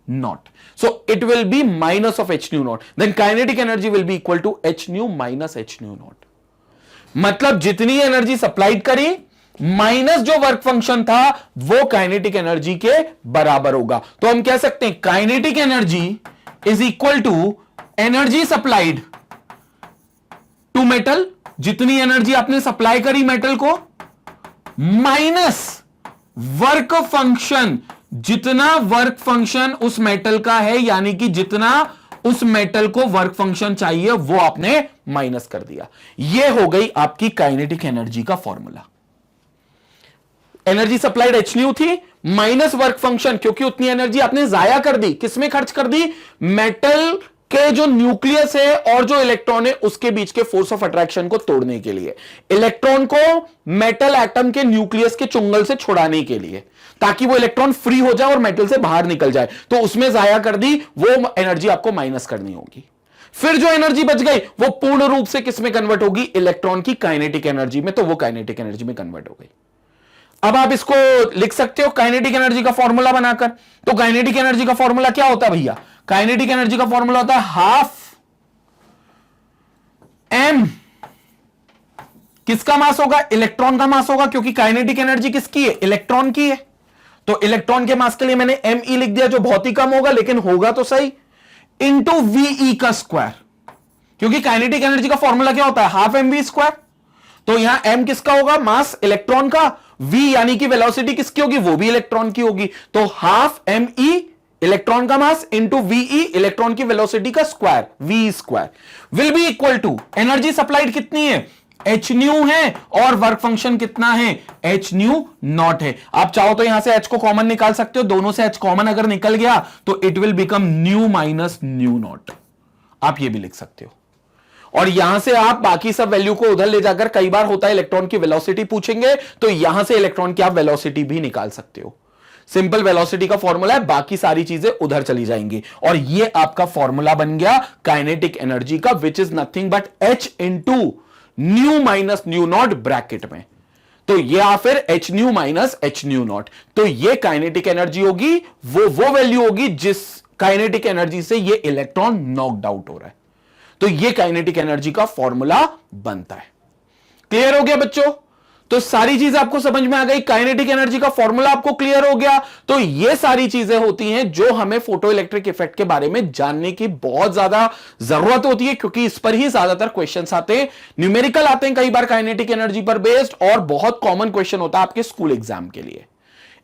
naught. So it will be minus of h nu naught, then kinetic energy will be equal to h nu minus h nu naught. मतलब जितनी energy supplied करी माइनस जो वर्क फंक्शन था वो kinetic energy के बराबर होगा। तो हम कह सकते हैं kinetic energy is equal to energy supplied to metal, जितनी एनर्जी आपने सप्लाई करी मेटल को, माइनस वर्क फंक्शन, जितना वर्क फंक्शन उस मेटल का है, यानी कि जितना उस मेटल को वर्क फंक्शन चाहिए वो आपने माइनस कर दिया। यह हो गई आपकी काइनेटिक एनर्जी का formula. Energy supplied H new थी माइनस वर्क फंक्शन, क्योंकि उतनी एनर्जी आपने जाया कर दी। किसमें खर्च कर दी? मेटल के जो न्यूक्लियस है और जो इलेक्ट्रॉन है उसके बीच के फोर्स ऑफ अट्रैक्शन को तोड़ने के लिए, इलेक्ट्रॉन को मेटल एटम के न्यूक्लियस के चुंगल से छुड़ाने के लिए, ताकि वो इलेक्ट्रॉन फ्री हो जाए और मेटल से बाहर निकल जाए। तो उसमें जाया कर दी, वो एनर्जी आपको माइनस करनी होगी। फिर जो एनर्जी बच गई वो पूर्ण रूप से किसमें कन्वर्ट होगी? इलेक्ट्रॉन की काइनेटिक एनर्जी में, तो वो काइनेटिक एनर्जी में कन्वर्ट हो गई। अब आप इसको लिख सकते हो काइनेटिक एनर्जी का फॉर्मूला बनाकर। तो काइनेटिक एनर्जी का फॉर्मूला क्या होता है भैया? काइनेटिक एनर्जी का फॉर्मूला होता है हाफ एम, किसका मास होगा? इलेक्ट्रॉन का मास होगा, क्योंकि काइनेटिक एनर्जी किसकी है? इलेक्ट्रॉन की है। तो इलेक्ट्रॉन के मास के लिए मैंने एम ई लिख दिया, जो बहुत ही कम होगा लेकिन होगा तो सही, इंटू वी ई का स्क्वायर, क्योंकि काइनेटिक एनर्जी का फॉर्मूला क्या होता है? Half m v square. तो यहां m किसका होगा? मास इलेक्ट्रॉन का। v यानी कि वेलोसिटी किसकी होगी? वो भी इलेक्ट्रॉन की होगी। तो हाफ एम ई इलेक्ट्रॉन का मास इंटू वीई इलेक्ट्रॉन की वेलोसिटी का square, v square will be equal to energy supplied कितनी है? एच न्यू है और वर्क फंक्शन कितना है? एच न्यू नॉट है। आप चाहो तो यहां से एच को कॉमन निकाल सकते हो, दोनों से एच कॉमन अगर निकल गया तो it will become new minus new not. आप ये भी लिख सकते हो। और यहां से आप बाकी सब वैल्यू को उधर ले जाकर, कई बार होता है इलेक्ट्रॉन की वेलोसिटी पूछेंगे तो यहां से इलेक्ट्रॉन की आप वेलोसिटी भी निकाल सकते हो। सिंपल वेलोसिटी का फॉर्मूला है, बाकी सारी चीजें उधर चली जाएंगी। और ये आपका फॉर्मूला बन गया काइनेटिक एनर्जी का, which is nothing but H into new minus new not bracket में। तो ये या फिर H nu minus h nu naught. तो ये काइनेटिक एनर्जी होगी, वो वैल्यू होगी जिस काइनेटिक एनर्जी से ये इलेक्ट्रॉन नॉकड आउट हो रहा है। तो ये काइनेटिक एनर्जी का फॉर्मूला बनता है। क्लियर हो गया बच्चों? तो सारी चीज आपको समझ में आ गई, काइनेटिक एनर्जी का फॉर्मूला आपको क्लियर हो गया। तो ये सारी चीजें होती हैं जो हमें फोटो इलेक्ट्रिक इफेक्ट के बारे में जानने की बहुत ज्यादा जरूरत होती है, क्योंकि इस पर ही ज्यादातर क्वेश्चंस आते हैं। न्यूमेरिकल आते हैं कई बार काइनेटिक एनर्जी पर बेस्ड, और बहुत कॉमन क्वेश्चन होता है आपके स्कूल एग्जाम के लिए।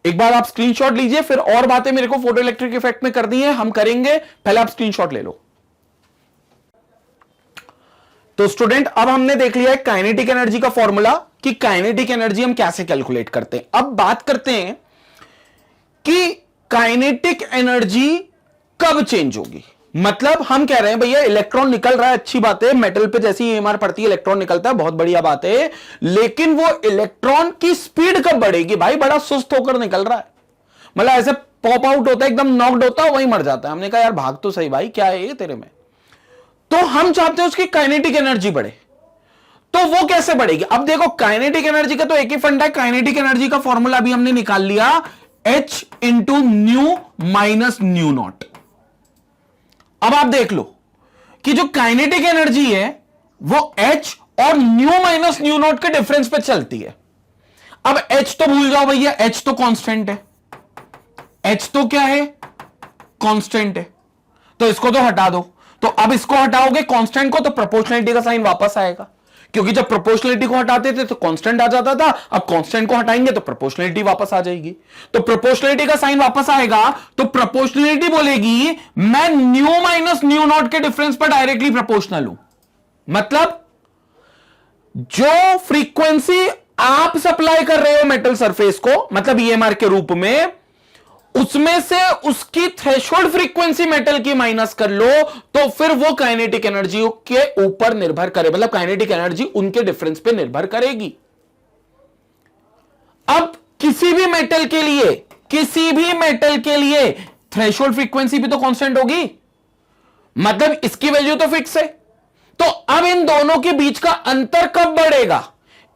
एक बार आप स्क्रीनशॉट लीजिए, फिर और बातें मेरे को फोटो इलेक्ट्रिक इफेक्ट में कर दी है, हम करेंगे। पहले आप स्क्रीनशॉट ले लो। तो स्टूडेंट, अब हमने देख लिया है काइनेटिक एनर्जी का फॉर्मूला, कि काइनेटिक एनर्जी हम कैसे कैलकुलेट करते हैं। अब बात करते हैं कि काइनेटिक एनर्जी कब चेंज होगी। मतलब हम कह रहे हैं भैया इलेक्ट्रॉन निकल रहा है, अच्छी बात है, मेटल पे जैसी ईएमआर पड़ती है इलेक्ट्रॉन निकलता है, बहुत बढ़िया बात है। लेकिन वो इलेक्ट्रॉन की स्पीड कब बढ़ेगी? भाई बड़ा सुस्त होकर निकल रहा है, मतलब ऐसे पॉप आउट होता है, एकदम नॉक्ड होता है, वही मर जाता है। हमने कहा यार भाग तो सही भाई, क्या है ये तेरे में? तो हम चाहते हैं उसकी काइनेटिक एनर्जी बढ़े। तो वो कैसे बढ़ेगी? अब देखो, काइनेटिक एनर्जी का तो एक ही फंडा है। काइनेटिक एनर्जी का फॉर्मूला भी हमने निकाल लिया, H into new minus new not. अब आप देख लो कि जो काइनेटिक एनर्जी है वो H और न्यू माइनस न्यू नॉट के डिफरेंस पे चलती है। अब H तो भूल जाओ भैया, H तो कांस्टेंट है। H तो क्या है? कांस्टेंट है। तो इसको तो हटा दो। तो अब इसको हटाओगे कांस्टेंट को, तो प्रोपोर्शनलिटी का साइन वापस आएगा, क्योंकि जब प्रोपोर्शनलिटी को हटाते थे तो कांस्टेंट आ जाता था, अब कांस्टेंट को हटाएंगे तो प्रोपोर्शनलिटी वापस आ जाएगी। तो प्रोपोर्शनलिटी का साइन वापस आएगा, तो प्रोपोर्शनलिटी बोलेगी मैं न्यू माइनस न्यू नॉट के डिफरेंस पर डायरेक्टली प्रोपोर्शनल हूं। मतलब जो फ्रीक्वेंसी आप सप्लाई कर रहे हो मेटल सरफेस को, मतलब ईएमआर के रूप में, उसमें से उसकी थ्रेशोल्ड फ्रीक्वेंसी मेटल की माइनस कर लो, तो फिर वो काइनेटिक एनर्जी के ऊपर निर्भर करे, मतलब काइनेटिक एनर्जी उनके डिफरेंस पे निर्भर करेगी। अब किसी भी मेटल के लिए थ्रेशोल्ड फ्रीक्वेंसी भी तो कांस्टेंट होगी, मतलब इसकी वैल्यू तो फिक्स है। तो अब इन दोनों के बीच का अंतर कब बढ़ेगा?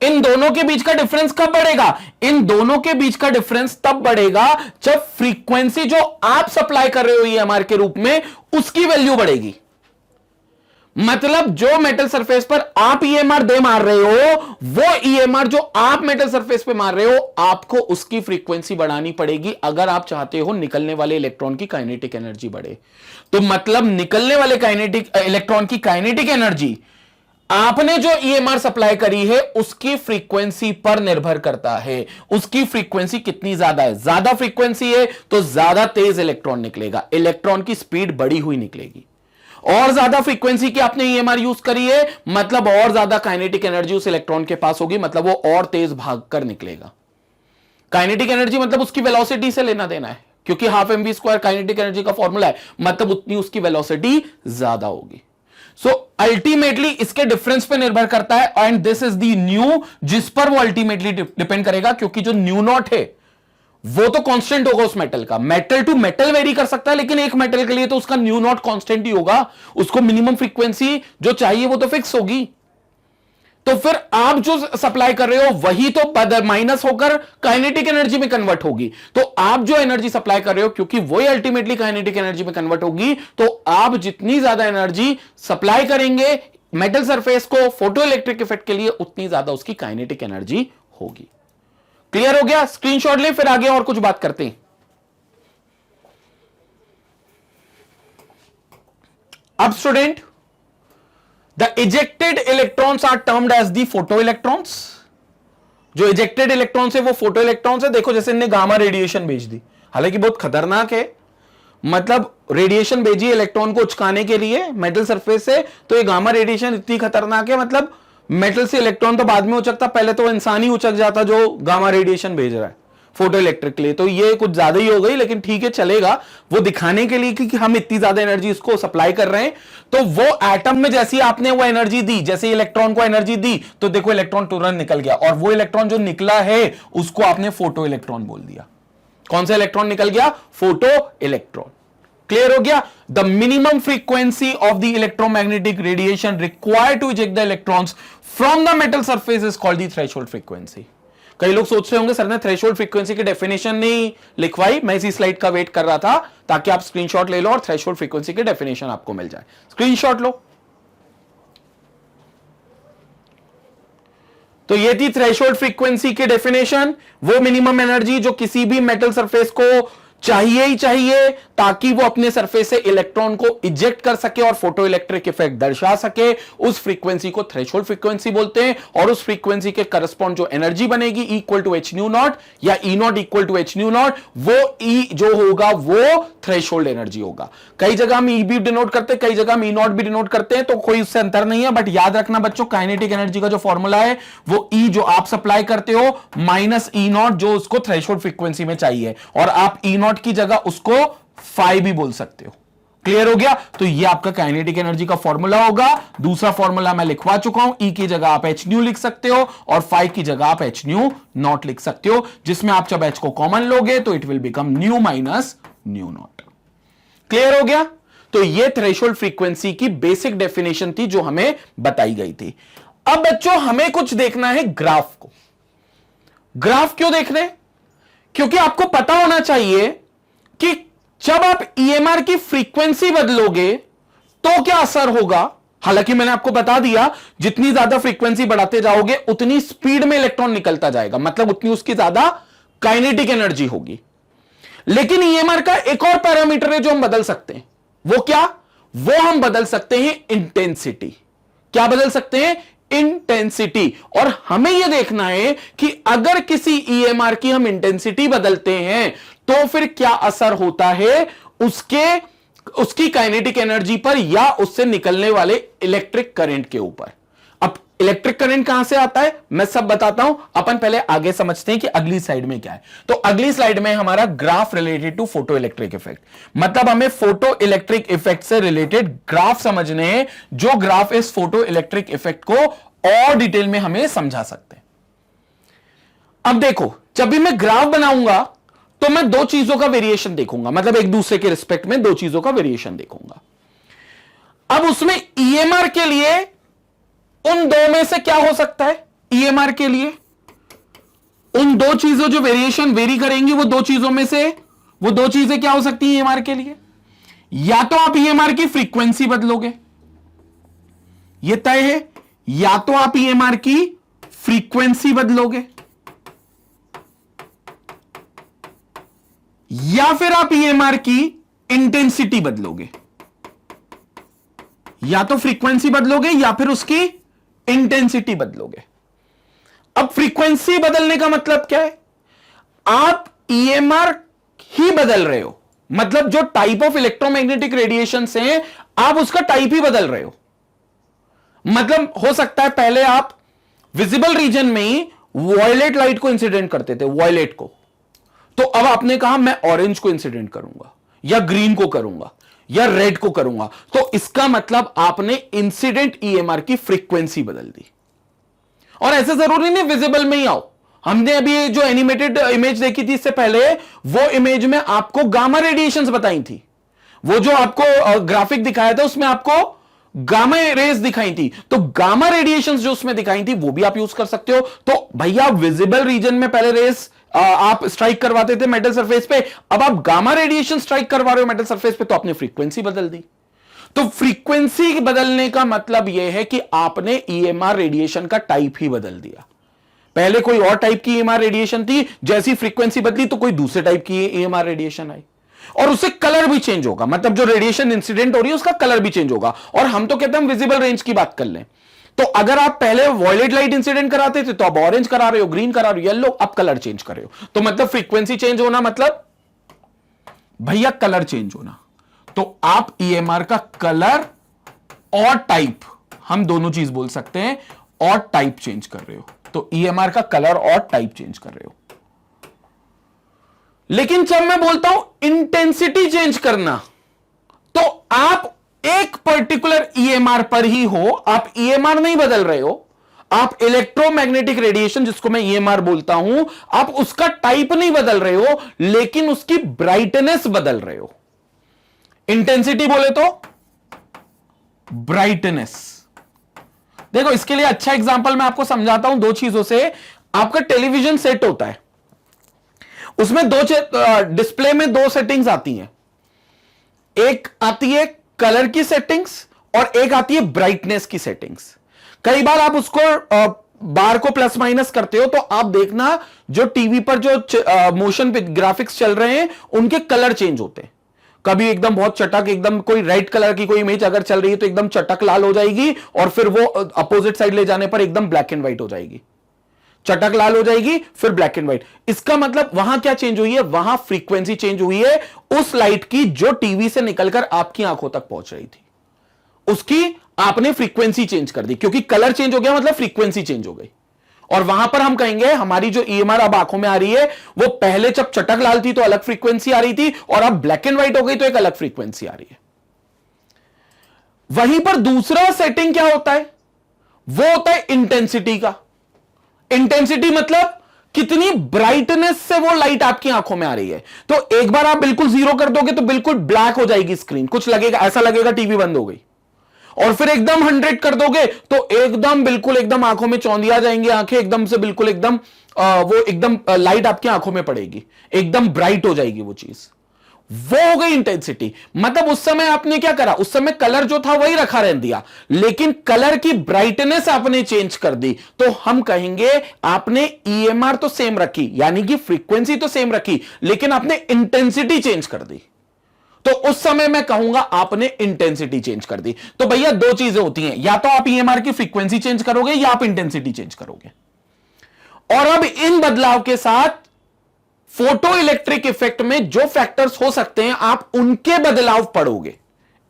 इन दोनों के बीच का डिफरेंस कब बढ़ेगा? इन दोनों के बीच का डिफरेंस तब बढ़ेगा जब फ्रीक्वेंसी जो आप सप्लाई कर रहे हो ईएमआर के रूप में, उसकी वैल्यू बढ़ेगी। मतलब जो मेटल सरफेस पर आप ईएमआर दे मार रहे हो, वो ईएमआर जो आप मेटल सरफेस पे मार रहे हो, आपको उसकी फ्रीक्वेंसी बढ़ानी पड़ेगी अगर आप चाहते हो निकलने वाले इलेक्ट्रॉन की काइनेटिक एनर्जी बढ़े। तो मतलब निकलने वाले इलेक्ट्रॉन की काइनेटिक एनर्जी आपने जो ईएमआर सप्लाई करी है उसकी फ्रीक्वेंसी पर निर्भर करता है। उसकी फ्रीक्वेंसी कितनी ज्यादा है? ज्यादा फ्रीक्वेंसी है तो ज्यादा तेज इलेक्ट्रॉन निकलेगा, इलेक्ट्रॉन की स्पीड बढ़ी हुई निकलेगी। और ज्यादा फ्रीक्वेंसी की आपने ईएमआर यूज करी है, मतलब और ज्यादा काइनेटिक एनर्जी उस इलेक्ट्रॉन के पास होगी, मतलब वो और तेज भागकर निकलेगा। काइनेटिक एनर्जी मतलब उसकी वेलोसिटी से लेना देना है, क्योंकि half m v square kinetic energy का फॉर्मूला है, मतलब उतनी उसकी वेलोसिटी ज्यादा होगी। सो अल्टीमेटली इसके डिफरेंस पे निर्भर करता है, and this is the new, जिस पर वो अल्टीमेटली डिपेंड करेगा, क्योंकि जो न्यू नॉट है वो तो कांस्टेंट होगा उस मेटल का। मेटल टू मेटल वेरी कर सकता है, लेकिन एक मेटल के लिए तो उसका न्यू नॉट कांस्टेंट ही होगा, उसको मिनिमम फ्रीक्वेंसी जो चाहिए वो तो फिक्स होगी। तो फिर आप जो सप्लाई कर रहे हो वही तो माइनस होकर काइनेटिक एनर्जी में कन्वर्ट होगी। तो आप जो एनर्जी सप्लाई कर रहे हो, क्योंकि वही अल्टीमेटली काइनेटिक एनर्जी में कन्वर्ट होगी, तो आप जितनी ज्यादा एनर्जी सप्लाई करेंगे मेटल सरफेस को फोटो इलेक्ट्रिक इफेक्ट के लिए, उतनी ज्यादा उसकी काइनेटिक एनर्जी होगी। क्लियर हो गया? स्क्रीनशॉट ले, फिर आगे और कुछ बात करते हैं। अब student, the ejected electrons are termed as the photo electrons. जो इजेक्टेड इलेक्ट्रॉन्स है वो फोटो इलेक्ट्रॉन्स है। देखो जैसे इनने गामा रेडिएशन भेज दी, हालांकि बहुत खतरनाक है, मतलब रेडिएशन भेजी इलेक्ट्रॉन को उचकाने के लिए मेटल सरफेस से, तो ये गामा रेडिएशन इतनी खतरनाक है, मतलब मेटल से इलेक्ट्रॉन तो बाद में उचकता, पहले तो इंसान ही उचक जाता जो गामा रेडिएशन भेज रहा है फोटो इलेक्ट्रिक के लिए। तो ये कुछ ज्यादा ही हो गई, लेकिन ठीक है चलेगा, वो दिखाने के लिए कि हम इतनी ज्यादा एनर्जी इसको सप्लाई कर रहे हैं। तो वो एटम में जैसी आपने वो एनर्जी दी, जैसे इलेक्ट्रॉन को एनर्जी दी, तो देखो इलेक्ट्रॉन तुरंत निकल गया, और वो इलेक्ट्रॉन जो निकला है उसको आपने फोटो इलेक्ट्रॉन बोल दिया। कौन सा इलेक्ट्रॉन निकल गया? Photo electron. क्लियर हो गया? The minimum frequency of the electromagnetic radiation required to eject the electrons from the metal surface is called the threshold frequency. कई लोग सोच रहे होंगे सर ने थ्रेशोल्ड फ्रीक्वेंसी की डेफिनेशन नहीं लिखवाई, मैं इसी स्लाइड का वेट कर रहा था ताकि आप स्क्रीनशॉट ले लो और थ्रेशोल्ड फ्रीक्वेंसी की डेफिनेशन आपको मिल जाए। स्क्रीनशॉट लो। तो ये थी थ्रेशोल्ड फ्रीक्वेंसी की डेफिनेशन, वो मिनिमम एनर्जी जो किसी भी मेटल सरफेस को चाहिए ही चाहिए ताकि वो अपने सरफेस से इलेक्ट्रॉन को इजेक्ट कर सके और फोटो इलेक्ट्रिक इफेक्ट दर्शा सके। उस फ्रीक्वेंसी को थ्रेशोल्ड फ्रीक्वेंसी बोलते हैं, और उस फ्रीक्वेंसी के करस्पॉन्ड जो एनर्जी बनेगी equal to h nu naught या E naught equal to h nu naught, वो ई जो होगा वो थ्रेशोल्ड एनर्जी होगा। कई जगह हम ई भी डिनोट करते हैं, कई जगह हम ई नॉट भी डिनोट करते हैं, तो कोई उससे अंतर नहीं है। बट याद रखना बच्चों, काइनेटिक एनर्जी का जो फॉर्मूला है वो ई जो आप सप्लाई करते हो माइनस ई नॉट जो उसको थ्रेशोल्ड फ्रीक्वेंसी में चाहिए, और आप ई नॉट की जगह उसको फाई भी बोल सकते हो। क्लियर हो गया? तो ये आपका काइनेटिक एनर्जी का फॉर्मूला होगा। दूसरा फॉर्मूला मैं लिखवा चुका हूं, ई की जगह आप एच न्यू लिख सकते हो और फाई की जगह आप एच न्यू नॉट लिख सकते हो, जिसमें आप जब एच को कॉमन लोगे तो it will become new minus new not. Clear हो गया? तो ये थ्रेशोल्ड फ्रीक्वेंसी की बेसिक डेफिनेशन थी जो हमें बताई गई थी। अब बच्चों हमें कुछ देखना है ग्राफ को। ग्राफ क्यों देख रहे हैं? क्योंकि आपको पता होना चाहिए कि जब आप ईएमआर की फ्रीक्वेंसी बदलोगे तो क्या असर होगा। हालांकि मैंने आपको बता दिया जितनी ज्यादा फ्रीक्वेंसी बढ़ाते जाओगे उतनी स्पीड में इलेक्ट्रॉन निकलता जाएगा, मतलब उतनी उसकी ज्यादा काइनेटिक एनर्जी होगी। लेकिन ईएमआर का एक और पैरामीटर है जो हम बदल सकते हैं। वो क्या? वो हम बदल सकते हैं इंटेंसिटी। क्या बदल सकते हैं? इंटेंसिटी। और हमें यह देखना है कि अगर किसी ईएमआर की हम इंटेंसिटी बदलते हैं तो फिर क्या असर होता है उसकी काइनेटिक एनर्जी पर या उससे निकलने वाले इलेक्ट्रिक करंट के ऊपर। अब इलेक्ट्रिक करंट कहां से आता है मैं सब बताता हूं, अपन पहले आगे समझते हैं कि अगली स्लाइड में क्या है। तो अगली स्लाइड में हमारा graph related to photo electric effect, मतलब हमें फोटो इलेक्ट्रिक इफेक्ट से रिलेटेड ग्राफ समझने हैं, जो ग्राफ इस फोटो इलेक्ट्रिक इफेक्ट को और डिटेल में हमें समझा सकते हैं। अब देखो, जब भी मैं ग्राफ बनाऊंगा तो मैं दो चीजों का वेरिएशन देखूंगा, मतलब एक दूसरे के रिस्पेक्ट में दो चीजों का वेरिएशन देखूंगा। अब उसमें ईएमआर के लिए उन दो में से क्या हो सकता है? ईएमआर के लिए उन दो चीजों जो वेरिएशन वेरी करेंगी वो दो चीजों में से वो दो चीजें क्या हो सकती है ईएमआर के लिए? या तो आप ईएमआर की फ्रीक्वेंसी बदलोगे, यह तय है, या तो आप ईएमआर की फ्रीक्वेंसी बदलोगे, या फिर आप ईएमआर की इंटेंसिटी बदलोगे। या तो फ्रीक्वेंसी बदलोगे या फिर उसकी इंटेंसिटी बदलोगे। अब फ्रीक्वेंसी बदलने का मतलब क्या है? आप ईएमआर ही बदल रहे हो, मतलब जो टाइप ऑफ इलेक्ट्रोमैग्नेटिक रेडिएशन से आप उसका टाइप ही बदल रहे हो। मतलब हो सकता है पहले आप विजिबल रीजन में ही वॉयलेट लाइट को इंसिडेंट करते थे, वॉयलेट को, तो अब आपने कहा मैं ऑरेंज को इंसिडेंट करूंगा या ग्रीन को करूंगा या रेड को करूंगा, तो इसका मतलब आपने इंसिडेंट ईएमआर की फ्रीक्वेंसी बदल दी। और ऐसा जरूरी नहीं विजिबल में ही आओ, हमने अभी जो एनिमेटेड इमेज देखी थी इससे पहले, वो इमेज में आपको गामा रेडिएशंस बताई थी। वो जो आपको ग्राफिक दिखाया था उसमें आपको गामा रेज दिखाई थी, तो गामा रेडिएशंस जो उसमें दिखाई थी वो भी आप यूज कर सकते हो। तो भैया विजिबल रीजन में पहले रेस आप स्ट्राइक करवाते थे मेटल सरफेस पे, अब आप गामा रेडिएशन स्ट्राइक करवा रहे हो मेटल सरफेस पे, तो आपने फ्रीक्वेंसी बदल दी। तो फ्रीक्वेंसी बदलने का मतलब यह है कि आपने ईएमआर रेडिएशन का टाइप ही बदल दिया। पहले कोई और टाइप की ईएमआर रेडिएशन थी, जैसी फ्रीक्वेंसी बदली तो कोई दूसरे टाइप की ईएमआर रेडिएशन आई। और उससे कलर भी चेंज होगा, मतलब जो रेडिएशन इंसिडेंट हो रही है उसका कलर भी चेंज होगा। और हम तो कहते हैं विजिबल रेंज की बात कर लें, तो अगर आप पहले वॉयलेट लाइट इंसिडेंट कराते थे तो आप ऑरेंज करा रहे हो, ग्रीन करा रहे हो, येलो, अब कलर चेंज कर रहे हो। तो मतलब फ्रीक्वेंसी चेंज होना मतलब भैया कलर चेंज होना। तो आप ईएमआर का कलर और टाइप, हम दोनों चीज बोल सकते हैं, और टाइप चेंज कर रहे हो। तो ईएमआर का कलर और टाइप चेंज कर रहे हो। लेकिन जब मैं बोलता हूं इंटेंसिटी चेंज करना, तो आप एक पर्टिकुलर ईएमआर पर ही हो, आप ईएमआर नहीं बदल रहे हो, आप इलेक्ट्रोमैग्नेटिक रेडिएशन जिसको मैं ईएमआर बोलता हूं, आप उसका टाइप नहीं बदल रहे हो, लेकिन उसकी ब्राइटनेस बदल रहे हो। इंटेंसिटी बोले तो ब्राइटनेस। देखो इसके लिए अच्छा एग्जांपल मैं आपको समझाता हूं दो चीजों से। आपका टेलीविजन सेट होता है, उसमें दो डिस्प्ले में दो सेटिंग्स आती हैं। एक आती है कलर की सेटिंग्स और एक आती है ब्राइटनेस की सेटिंग्स। कई बार आप उसको बार को प्लस माइनस करते हो, तो आप देखना जो टीवी पर जो मोशन ग्राफिक्स चल रहे हैं उनके कलर चेंज होते हैं। कभी एकदम बहुत चटक, एकदम कोई रेड कलर की कोई इमेज अगर चल रही है तो एकदम चटक लाल हो जाएगी, और फिर वो अपोजिट साइड ले जाने पर एकदम ब्लैक एंड व्हाइट हो जाएगी। चटक लाल हो जाएगी फिर ब्लैक एंड व्हाइट। इसका मतलब वहां क्या चेंज हुई है? वहां फ्रीक्वेंसी चेंज हुई है उस लाइट की जो टीवी से निकलकर आपकी आंखों तक पहुंच रही थी, उसकी आपने फ्रीक्वेंसी चेंज कर दी। क्योंकि कलर चेंज हो गया मतलब फ्रीक्वेंसी चेंज हो गई। और वहां पर हम कहेंगे हमारी जो ईएमआर अब आंखों में आ रही है, वो पहले जब चटक लाल थी तो अलग फ्रीक्वेंसी आ रही थी, और अब ब्लैक एंड व्हाइट हो गई तो एक अलग फ्रीक्वेंसी आ रही है। वहीं पर दूसरा सेटिंग क्या होता है? वो होता है इंटेंसिटी का। इंटेंसिटी मतलब कितनी ब्राइटनेस से वो लाइट आपकी आंखों में आ रही है। तो एक बार आप बिल्कुल जीरो कर दोगे तो बिल्कुल ब्लैक हो जाएगी स्क्रीन, कुछ लगेगा, ऐसा लगेगा टीवी बंद हो गई। और फिर एकदम 100 कर दोगे तो एकदम बिल्कुल एकदम आंखों में चौंधिया जाएंगी आंखें, एकदम से बिल्कुल एकदम वो एकदम लाइट आपकी आंखों में पड़ेगी, एकदम ब्राइट हो जाएगी वो चीज। वो हो गई इंटेंसिटी। मतलब उस समय आपने क्या करा? उस समय कलर जो था वही रखा रहने दिया, लेकिन कलर की ब्राइटनेस आपने चेंज कर दी। तो हम कहेंगे आपने ईएमआर तो सेम रखी, यानी कि फ्रीक्वेंसी तो सेम रखी, लेकिन आपने इंटेंसिटी चेंज कर दी। तो उस समय मैं कहूंगा आपने इंटेंसिटी चेंज कर दी। तो भैया दो चीजें होती हैं, या तो आप ईएमआर की फ्रीक्वेंसी चेंज करोगे या आप इंटेंसिटी चेंज करोगे। और अब इन बदलाव के साथ फोटो इलेक्ट्रिक इफेक्ट में जो फैक्टर्स हो सकते हैं आप उनके बदलाव पढ़ोगे।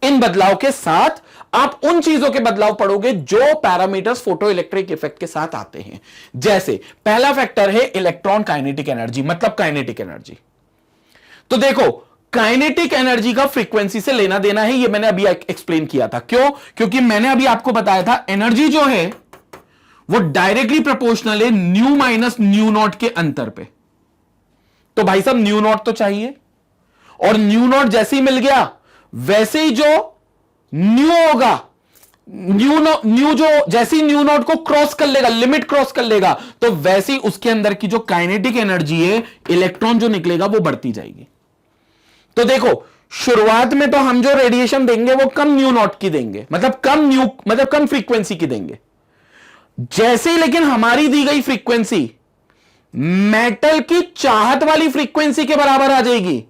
इन बदलाव के साथ आप उन चीजों के बदलाव पढ़ोगे जो पैरामीटर्स फोटो इलेक्ट्रिक इफेक्ट के साथ आते हैं। जैसे पहला फैक्टर है इलेक्ट्रॉन काइनेटिक एनर्जी, मतलब काइनेटिक एनर्जी। तो देखो काइनेटिक एनर्जी का फ्रीक्वेंसी से लेना देना है, ये मैंने अभी एक्सप्लेन किया था। क्यों? क्योंकि मैंने अभी आपको बताया था एनर्जी जो है वो डायरेक्टली प्रोपोर्शनल है न्यू माइनस न्यू नॉट के अंतर पे। तो भाई साहब न्यू नॉट तो चाहिए, और न्यू नॉट जैसे ही मिल गया वैसे ही जो न्यू होगा, न्यू जो जैसे ही न्यू नॉट को क्रॉस कर लेगा, लिमिट क्रॉस कर लेगा, तो वैसे ही उसके अंदर की जो काइनेटिक एनर्जी है, इलेक्ट्रॉन जो निकलेगा वो बढ़ती जाएगी। तो देखो शुरुआत में तो हम जो रेडिएशन देंगे वो कम न्यू नॉट की देंगे, मतलब कम फ्रीक्वेंसी की देंगे। जैसे ही लेकिन हमारी दी गई फ्रीक्वेंसी मेटल की चाहत वाली फ्रीक्वेंसी के बराबर आ जाएगी,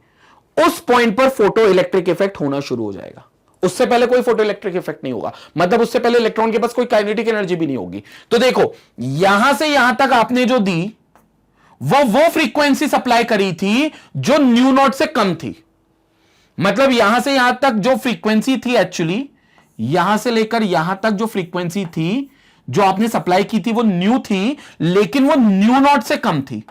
उस पॉइंट पर फोटो इलेक्ट्रिक इफेक्ट होना शुरू हो जाएगा। उससे पहले कोई फोटो इलेक्ट्रिक इफेक्ट नहीं होगा, मतलब उससे पहले इलेक्ट्रॉन के पास कोई काइनेटिक एनर्जी भी नहीं होगी। तो देखो यहां से यहां तक आपने जो दी वो फ्रीक्वेंसी सप्लाई करी थी जो न्यू नॉट से कम थी। मतलब यहां से यहां तक जो फ्रीक्वेंसी थी, एक्चुअली यहां से लेकर यहां तक जो फ्रीक्वेंसी थी जो आपने सप्लाई की थी वो न्यू थी, लेकिन वो न्यू नॉट से कम थी।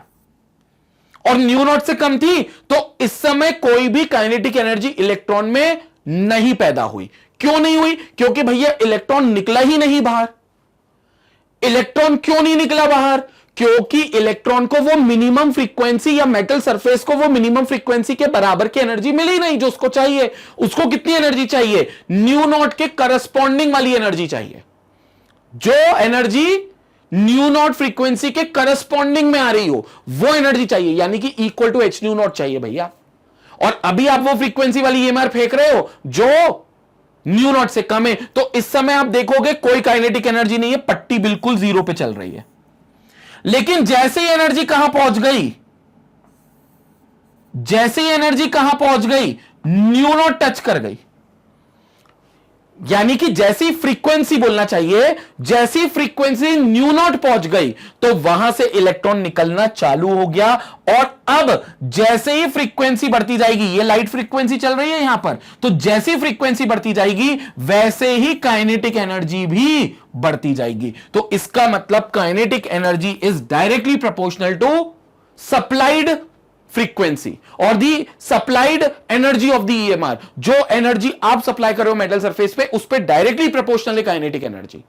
और न्यू नॉट से कम थी तो इस समय कोई भी काइनेटिक एनर्जी इलेक्ट्रॉन में नहीं पैदा हुई। क्यों नहीं हुई? क्योंकि भैया इलेक्ट्रॉन निकला ही नहीं बाहर। इलेक्ट्रॉन क्यों नहीं निकला बाहर? क्योंकि इलेक्ट्रॉन को वो मिनिमम फ्रीक्वेंसी या मेटल सरफेस को वो मिनिमम फ्रीक्वेंसी के बराबर की एनर्जी मिली नहीं जो उसको चाहिए। उसको कितनी एनर्जी चाहिए? न्यू नॉट के करस्पॉन्डिंग वाली एनर्जी चाहिए। जो एनर्जी न्यू नॉट फ्रीक्वेंसी के करस्पॉन्डिंग में आ रही हो वो एनर्जी चाहिए, यानी कि equal to h nu naught चाहिए भैया। और अभी आप वो फ्रीक्वेंसी वाली ईएमआर फेंक रहे हो जो न्यू नॉट से कम है। तो इस समय आप देखोगे कोई काइनेटिक एनर्जी नहीं है, पट्टी बिल्कुल जीरो पे चल रही है। लेकिन जैसे ही एनर्जी कहां पहुंच गई, जैसे ही एनर्जी कहां पहुंच गई, न्यू नॉट टच कर गई, यानी कि जैसी फ्रीक्वेंसी बोलना चाहिए, जैसी फ्रीक्वेंसी न्यू नॉट पहुंच गई तो वहां से इलेक्ट्रॉन निकलना चालू हो गया। और अब जैसे ही फ्रीक्वेंसी बढ़ती जाएगी, ये लाइट फ्रीक्वेंसी चल रही है यहां पर, तो जैसी फ्रीक्वेंसी बढ़ती जाएगी वैसे ही काइनेटिक एनर्जी भी बढ़ती जाएगी। तो इसका मतलब kinetic energy is directly proportional to supplied frequency और the supplied energy of the EMR. जो एनर्जी आप सप्लाई कर रहे हो मेटल सरफेस पे, उस पे डायरेक्टली प्रोपोर्शनल है काइनेटिक एनर्जी।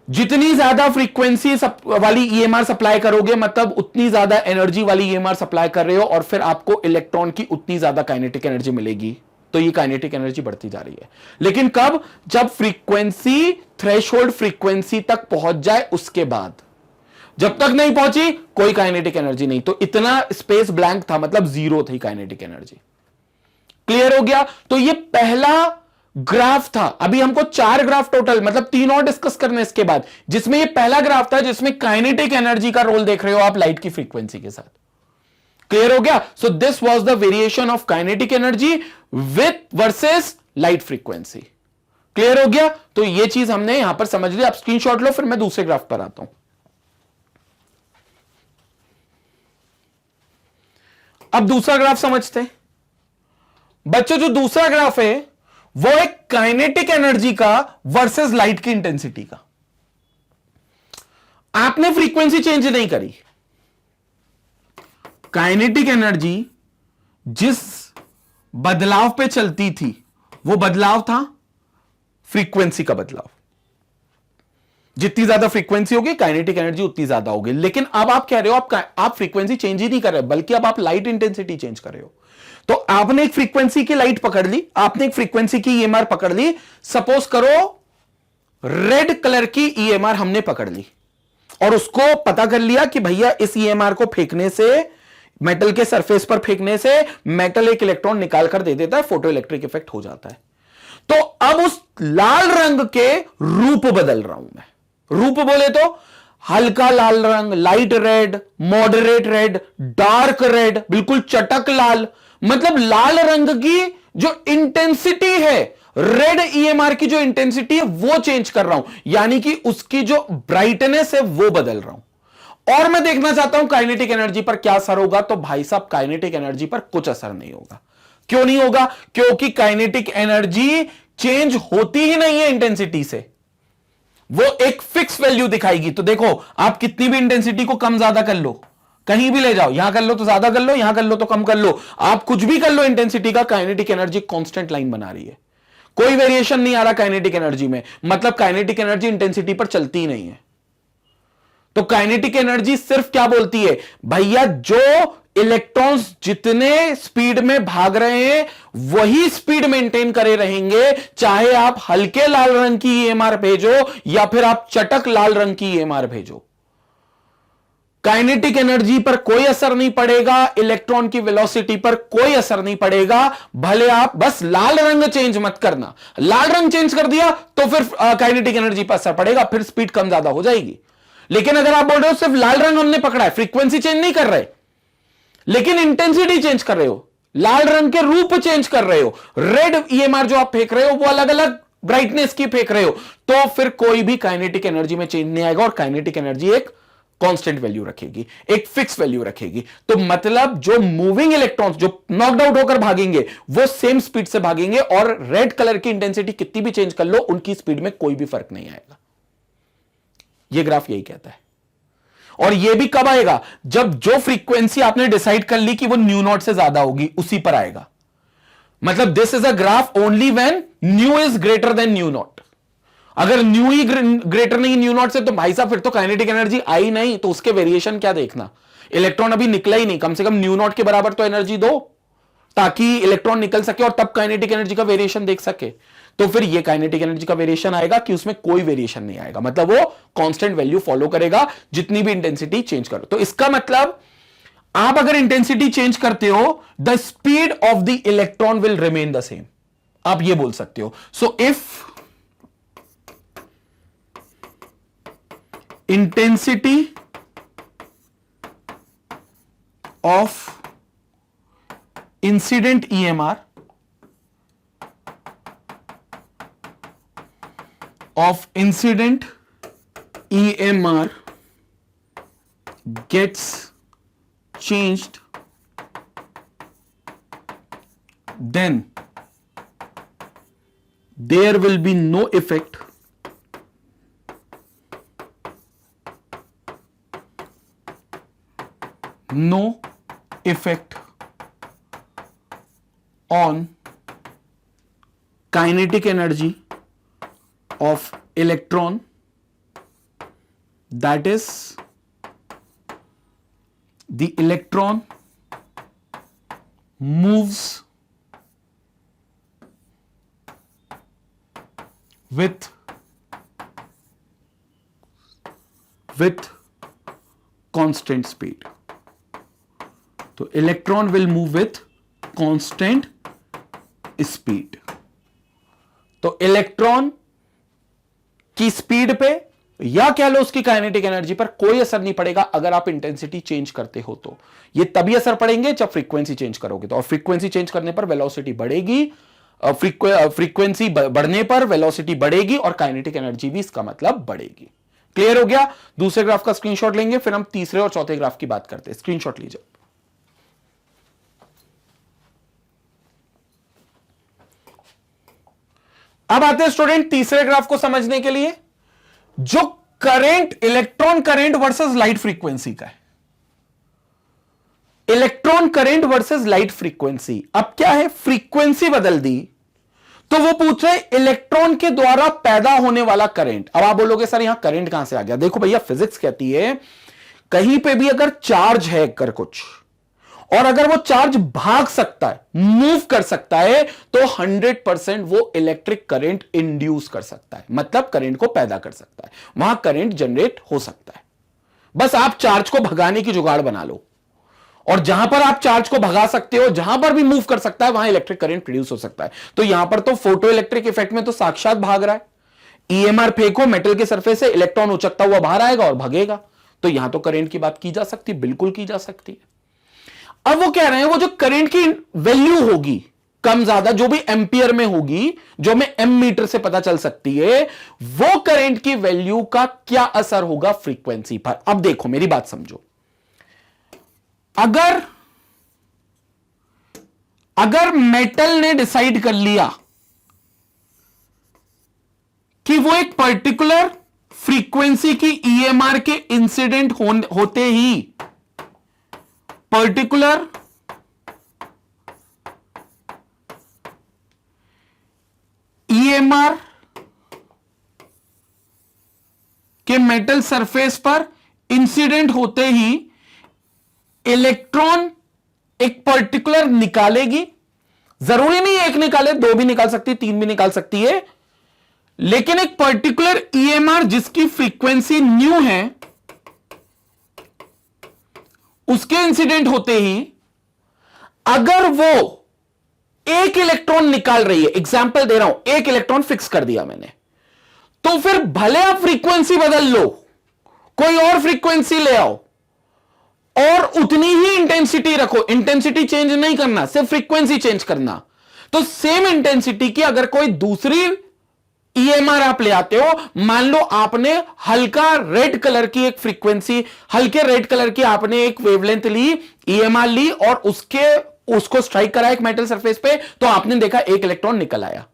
जितनी ज्यादा फ्रीक्वेंसी वाली ईएमआर सप्लाई करोगे, मतलब उतनी ज्यादा एनर्जी वाली ईएमआर सप्लाई कर रहे हो, और फिर आपको इलेक्ट्रॉन की उतनी ज्यादा काइनेटिक एनर्जी मिलेगी। तो ये काइनेटिक एनर्जी बढ़ती जा रही है। लेकिन कब? जब फ्रीक्वेंसी थ्रेशोल्ड फ्रीक्वेंसी तक पहुंच जाए उसके बाद। जब तक नहीं पहुंची कोई काइनेटिक एनर्जी नहीं। तो इतना स्पेस ब्लैंक था, मतलब जीरो थी काइनेटिक एनर्जी। क्लियर हो गया? तो ये पहला ग्राफ था। अभी हमको 4 ग्राफ टोटल, मतलब 3 और डिस्कस करने इसके बाद, जिसमें ये पहला ग्राफ था जिसमें काइनेटिक एनर्जी का रोल देख रहे हो आप लाइट की फ्रीक्वेंसी के साथ। क्लियर हो गया? So this was the variation of kinetic energy with versus light frequency. Clear हो गया? तो ये चीज हमने यहां पर समझ लिया। आप स्क्रीनशॉट लो, फिर मैं दूसरे ग्राफ पर आता हूं। अब दूसरा ग्राफ समझते हैं बच्चों। जो दूसरा ग्राफ है वो एक काइनेटिक एनर्जी का वर्सेस लाइट की इंटेंसिटी का। आपने फ्रीक्वेंसी चेंज नहीं करी, काइनेटिक एनर्जी जिस बदलाव पे चलती थी वो बदलाव था फ्रीक्वेंसी का बदलाव। जितनी ज्यादा फ्रीक्वेंसी होगी काइनेटिक एनर्जी उतनी ज्यादा होगी। लेकिन अब आप कह रहे हो आप फ्रीक्वेंसी चेंज ही नहीं कर रहे, बल्कि अब आप लाइट इंटेंसिटी चेंज कर रहे हो। तो आपने एक फ्रीक्वेंसी की लाइट पकड़ ली, आपने एक फ्रीक्वेंसी की ईएमआर पकड़ ली। सपोज करो रेड कलर की ईएमआर हमने पकड़ ली और उसको पता कर लिया कि भैया इस ईएमआर को फेंकने से, मेटल के सरफेस पर फेंकने से मेटल एक इलेक्ट्रॉन निकाल कर दे देता है, फोटो इलेक्ट्रिक इफेक्ट हो जाता है। तो अब उस लाल रंग के रूप बदल रहा हूं मैं। रूप बोले तो हल्का लाल रंग, light red, moderate red, dark red, बिल्कुल चटक लाल। मतलब लाल रंग की जो इंटेंसिटी है, रेड ईएमआर की जो इंटेंसिटी है वो चेंज कर रहा हूं, यानी कि उसकी जो ब्राइटनेस है वो बदल रहा हूं। और मैं देखना चाहता हूं काइनेटिक एनर्जी पर क्या असर होगा। तो भाई साहब काइनेटिक एनर्जी पर कुछ असर नहीं होगा। क्यों नहीं होगा? क्योंकि काइनेटिक एनर्जी चेंज होती ही नहीं है इंटेंसिटी से, वो एक फिक्स वैल्यू दिखाएगी। तो देखो, आप कितनी भी इंटेंसिटी को कम ज्यादा कर लो, कहीं भी ले जाओ, यहां कर लो तो ज्यादा कर लो, यहां कर लो तो कम कर लो, आप कुछ भी कर लो इंटेंसिटी का, काइनेटिक एनर्जी कांस्टेंट लाइन बना रही है। कोई वेरिएशन नहीं आ रहा काइनेटिक एनर्जी में, मतलब काइनेटिक एनर्जी इंटेंसिटी पर चलती ही नहीं है। तो काइनेटिक एनर्जी सिर्फ क्या बोलती है भैया, जो इलेक्ट्रॉन्स जितने स्पीड में भाग रहे हैं वही स्पीड मेंटेन करे रहेंगे, चाहे आप हल्के लाल रंग की ईएमआर भेजो या फिर आप चटक लाल रंग की ईएमआर भेजो। काइनेटिक एनर्जी पर कोई असर नहीं पड़ेगा, इलेक्ट्रॉन की वेलोसिटी पर कोई असर नहीं पड़ेगा। भले आप बस लाल रंग चेंज मत करना, लाल रंग चेंज कर दिया तो फिर काइनेटिक एनर्जी पर असर पड़ेगा, फिर स्पीड कम ज्यादा हो जाएगी। लेकिन अगर आप बोल रहे हो सिर्फ लाल रंग हमने पकड़ा है, फ्रीक्वेंसी चेंज नहीं कर रहे लेकिन इंटेंसिटी चेंज कर रहे हो, लाल रंग के रूप चेंज कर रहे हो, रेड ईएमआर जो आप फेंक रहे हो वो अलग अलग ब्राइटनेस की फेंक रहे हो, तो फिर कोई भी काइनेटिक एनर्जी में चेंज नहीं आएगा और काइनेटिक एनर्जी एक कांस्टेंट वैल्यू रखेगी, एक फिक्स वैल्यू रखेगी। तो मतलब जो मूविंग इलेक्ट्रॉन्स जो नॉकड आउट होकर भागेंगे वो सेम स्पीड से भागेंगे और रेड कलर की इंटेंसिटी कितनी भी चेंज कर लो उनकी स्पीड में कोई भी फर्क नहीं आएगा। यह ग्राफ यही कहता है। और यह भी कब आएगा? जब जो फ्रीक्वेंसी आपने डिसाइड कर ली कि वो न्यू नॉट से ज्यादा होगी उसी पर आएगा। मतलब this is a graph only when new is greater then new not. अगर न्यू ही ग्रेटर नहीं न्यू नॉट से, तो भाई साहब फिर तो काइनेटिक एनर्जी आई नहीं, तो उसके वेरिएशन क्या देखना। इलेक्ट्रॉन अभी निकला ही नहीं, कम से कम न्यू नॉट के बराबर तो एनर्जी दो ताकि इलेक्ट्रॉन निकल सके और तब काइनेटिक एनर्जी का वेरिएशन देख सके। तो फिर ये काइनेटिक एनर्जी का वेरिएशन आएगा कि उसमें कोई वेरिएशन नहीं आएगा, मतलब वो कांस्टेंट वैल्यू फॉलो करेगा जितनी भी इंटेंसिटी चेंज करो। तो इसका मतलब आप अगर इंटेंसिटी चेंज करते हो, the speed of the electron will remain the same, आप ये बोल सकते हो। So if intensity of incident EMR of incident EMR gets changed, then there will be no effect on kinetic energy of electron, that is the electron moves with constant speed. तो electron will move with constant speed. तो electron की speed पे या कह लो उसकी kinetic energy पर कोई असर नहीं पड़ेगा अगर आप इंटेंसिटी चेंज करते हो। तो ये तभी असर पड़ेंगे जब फ्रीक्वेंसी चेंज करोगे। तो और फ्रीक्वेंसी चेंज करने पर वेलोसिटी बढ़ेगी, फ्रीक्वेंसी बढ़ने पर वेलोसिटी बढ़ेगी और काइनेटिक एनर्जी भी इसका मतलब बढ़ेगी। क्लियर हो गया? दूसरे ग्राफ का स्क्रीनशॉट लेंगे, फिर हम तीसरे और चौथे ग्राफ की बात करते हैं। स्क्रीनशॉट लीजिए। अब आते हैं स्टूडेंट तीसरे ग्राफ को समझने के लिए, जो current, electron current versus light frequency का है। Electron current versus light frequency. अब क्या है, फ्रीक्वेंसी बदल दी तो वो पूछ रहे इलेक्ट्रॉन के द्वारा पैदा होने वाला करंट। अब आप बोलोगे सर यहां करंट कहां से आ गया? देखो भैया, फिजिक्स कहती है कहीं पे भी अगर चार्ज है कर कुछ, और अगर वो चार्ज भाग सकता है, मूव कर सकता है, तो 100% वो इलेक्ट्रिक करंट इंड्यूस कर सकता है, मतलब करंट को पैदा कर सकता है, वहां करंट जनरेट हो सकता है। बस आप चार्ज को भगाने की जुगाड़ बना लो, और जहां पर आप चार्ज को भगा सकते हो, जहां पर भी मूव कर सकता है, वहां इलेक्ट्रिक करंट प्रोड्यूस हो सकता है। तो यहां पर तो फोटो इलेक्ट्रिक इफेक्ट में तो साक्षात भाग रहा है। ईएमआर फेंको मेटल के सरफेस से, इलेक्ट्रॉन उचकता हुआ बाहर आएगा और भागेगा। तो यहां तो करंट की बात की जा सकती, बिल्कुल की जा सकती है। अब वो कह रहे हैं वो जो करंट की वैल्यू होगी कम ज्यादा, जो भी एम्पियर में होगी, जो हमें एम मीटर से पता चल सकती है, वो करंट की वैल्यू का क्या असर होगा फ्रीक्वेंसी पर। अब देखो मेरी बात समझो, अगर मेटल ने डिसाइड कर लिया कि वो एक पर्टिकुलर फ्रीक्वेंसी की ईएमआर के इंसिडेंट होते ही पर्टिकुलर ईएमआर के मेटल सरफेस पर इंसिडेंट होते ही इलेक्ट्रॉन एक पर्टिकुलर निकालेगी। जरूरी नहीं एक निकाले, दो भी निकाल सकती है, तीन भी निकाल सकती है, लेकिन एक पर्टिकुलर ईएमआर जिसकी फ्रीक्वेंसी न्यू है, उसके इंसिडेंट होते ही अगर वो एक इलेक्ट्रॉन निकाल रही है, एग्जाम्पल दे रहा हूं, एक इलेक्ट्रॉन फिक्स कर दिया मैंने, तो फिर भले आप फ्रीक्वेंसी बदल लो, कोई और फ्रीक्वेंसी ले आओ और उतनी ही इंटेंसिटी रखो, इंटेंसिटी चेंज नहीं करना, सिर्फ फ्रीक्वेंसी चेंज करना, तो सेम इंटेंसिटी की अगर कोई दूसरी ईएमआर आप ले आते हो, मान लो आपने हल्का रेड कलर की एक फ्रीक्वेंसी, हल्के रेड कलर की आपने एक वेवलेंथ ली, ईएमआर ली, और उसको स्ट्राइक करा एक मेटल सरफेस पे, तो आपने देखा एक इलेक्ट्रॉन निकल आया,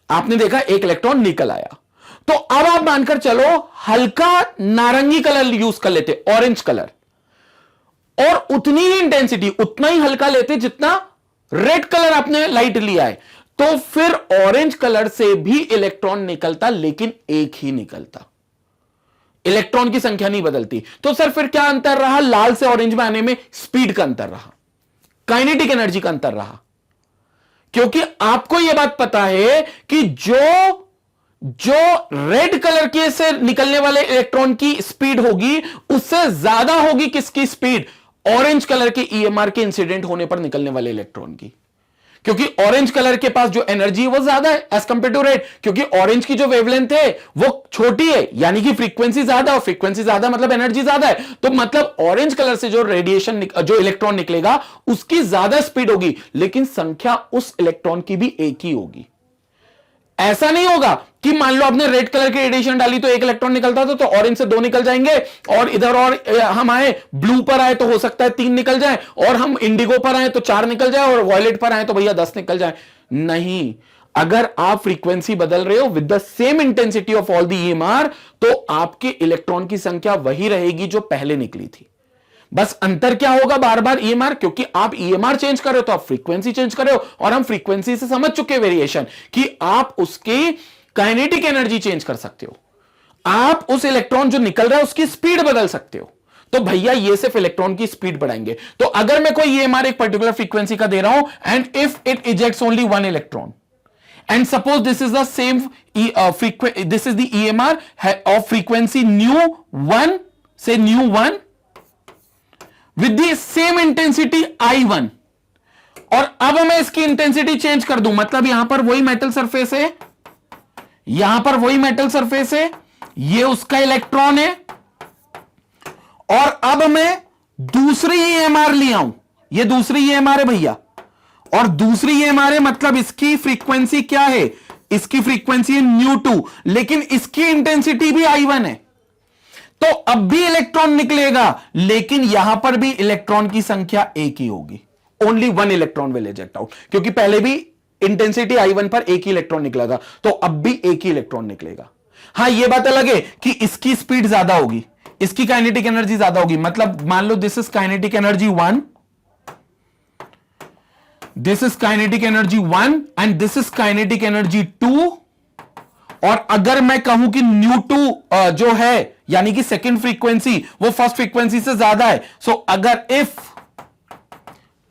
आपने देखा एक इलेक्ट्रॉन निकल आया। तो अब आप मानकर चलो हल्का नारंगी कलर यूज कर लेते, ऑरेंज कलर, और उतनी ही इंटेंसिटी, उतना ही हल्का लेते जितना रेड कलर आपने लाइट लिया है, तो फिर ऑरेंज कलर से भी इलेक्ट्रॉन निकलता, लेकिन एक ही निकलता, इलेक्ट्रॉन की संख्या नहीं बदलती। तो सर फिर क्या अंतर रहा लाल से ऑरेंज में आने में? स्पीड का अंतर रहा, काइनेटिक एनर्जी का अंतर रहा, क्योंकि आपको यह बात पता है कि जो रेड कलर के से निकलने वाले इलेक्ट्रॉन की स्पीड होगी, उससे ज्यादा होगी किसकी स्पीड? ऑरेंज कलर के ईएमआर के इंसिडेंट होने पर निकलने वाले इलेक्ट्रॉन की। क्योंकि ऑरेंज कलर के पास जो एनर्जी है वो ज्यादा है एज कंपेयर टू रेड, क्योंकि ऑरेंज की जो वेवलेंथ है वो छोटी है, यानी कि फ्रीक्वेंसी ज्यादा, और फ्रीक्वेंसी ज्यादा मतलब एनर्जी ज्यादा है, तो मतलब ऑरेंज कलर से जो रेडिएशन जो इलेक्ट्रॉन निकलेगा उसकी ज्यादा स्पीड होगी, लेकिन संख्या उस इलेक्ट्रॉन की भी एक ही होगी। ऐसा नहीं होगा कि मान लो आपने रेड कलर की रेडिएशन डाली तो एक इलेक्ट्रॉन निकलता था, तो ऑरेंज से 2 निकल जाएंगे, और इधर और हम आए ब्लू पर आए तो हो सकता है 3 निकल जाए, और हम इंडिगो पर आए तो 4 निकल जाए, और वॉयलेट पर आए तो भैया 10 निकल जाए। नहीं, अगर आप फ्रीक्वेंसी बदल रहे हो with the same intensity of all the EMR, तो आपके इलेक्ट्रॉन की संख्या वही रहेगी जो पहले निकली थी। बस अंतर क्या होगा बार बार ईएमआर, क्योंकि आप ईएमआर चेंज कर रहे हो तो आप फ्रीक्वेंसी चेंज कर रहे हो, और हम फ्रीक्वेंसी से समझ चुके वेरिएशन कि आप उसकी काइनेटिक एनर्जी चेंज कर सकते हो, आप उस इलेक्ट्रॉन जो निकल रहा है उसकी स्पीड बदल सकते हो। तो भैया ये सिर्फ इलेक्ट्रॉन की स्पीड बढ़ाएंगे। तो अगर मैं कोई ईएमआर एक पर्टिकुलर फ्रीक्वेंसी का दे रहा हूं, and if it ejects only 1 electron, and suppose this is the same this is the EMR of frequency nu1, say nu1 with the same intensity I1, और अब मैं इसकी इंटेंसिटी चेंज कर दूं, मतलब यहां पर वही मेटल सरफेस है, यहां पर वही मेटल सरफेस है, ये उसका इलेक्ट्रॉन है, और अब मैं दूसरी EMR ले आऊं, ये दूसरी EMR है भैया, और दूसरी EMR है, मतलब इसकी फ्रीक्वेंसी क्या है, इसकी फ्रीक्वेंसी है nu2, लेकिन इसकी इंटेंसिटी भी I1 है, तो अब भी इलेक्ट्रॉन निकलेगा, लेकिन यहां पर भी इलेक्ट्रॉन की संख्या एक ही होगी, only 1 electron will eject out, क्योंकि पहले भी इंटेंसिटी I1 पर एक ही इलेक्ट्रॉन निकला था, तो अब भी एक ही इलेक्ट्रॉन निकलेगा। हां, यह बात अलग है कि इसकी स्पीड ज्यादा होगी, इसकी काइनेटिक एनर्जी ज्यादा होगी, मतलब मान लो this is kinetic energy 1, this is kinetic energy 1 and this is kinetic energy 2, और अगर मैं कहूं कि nu2 जो है यानी कि सेकंड फ्रीक्वेंसी वो फर्स्ट फ्रीक्वेंसी से ज्यादा है, सो अगर if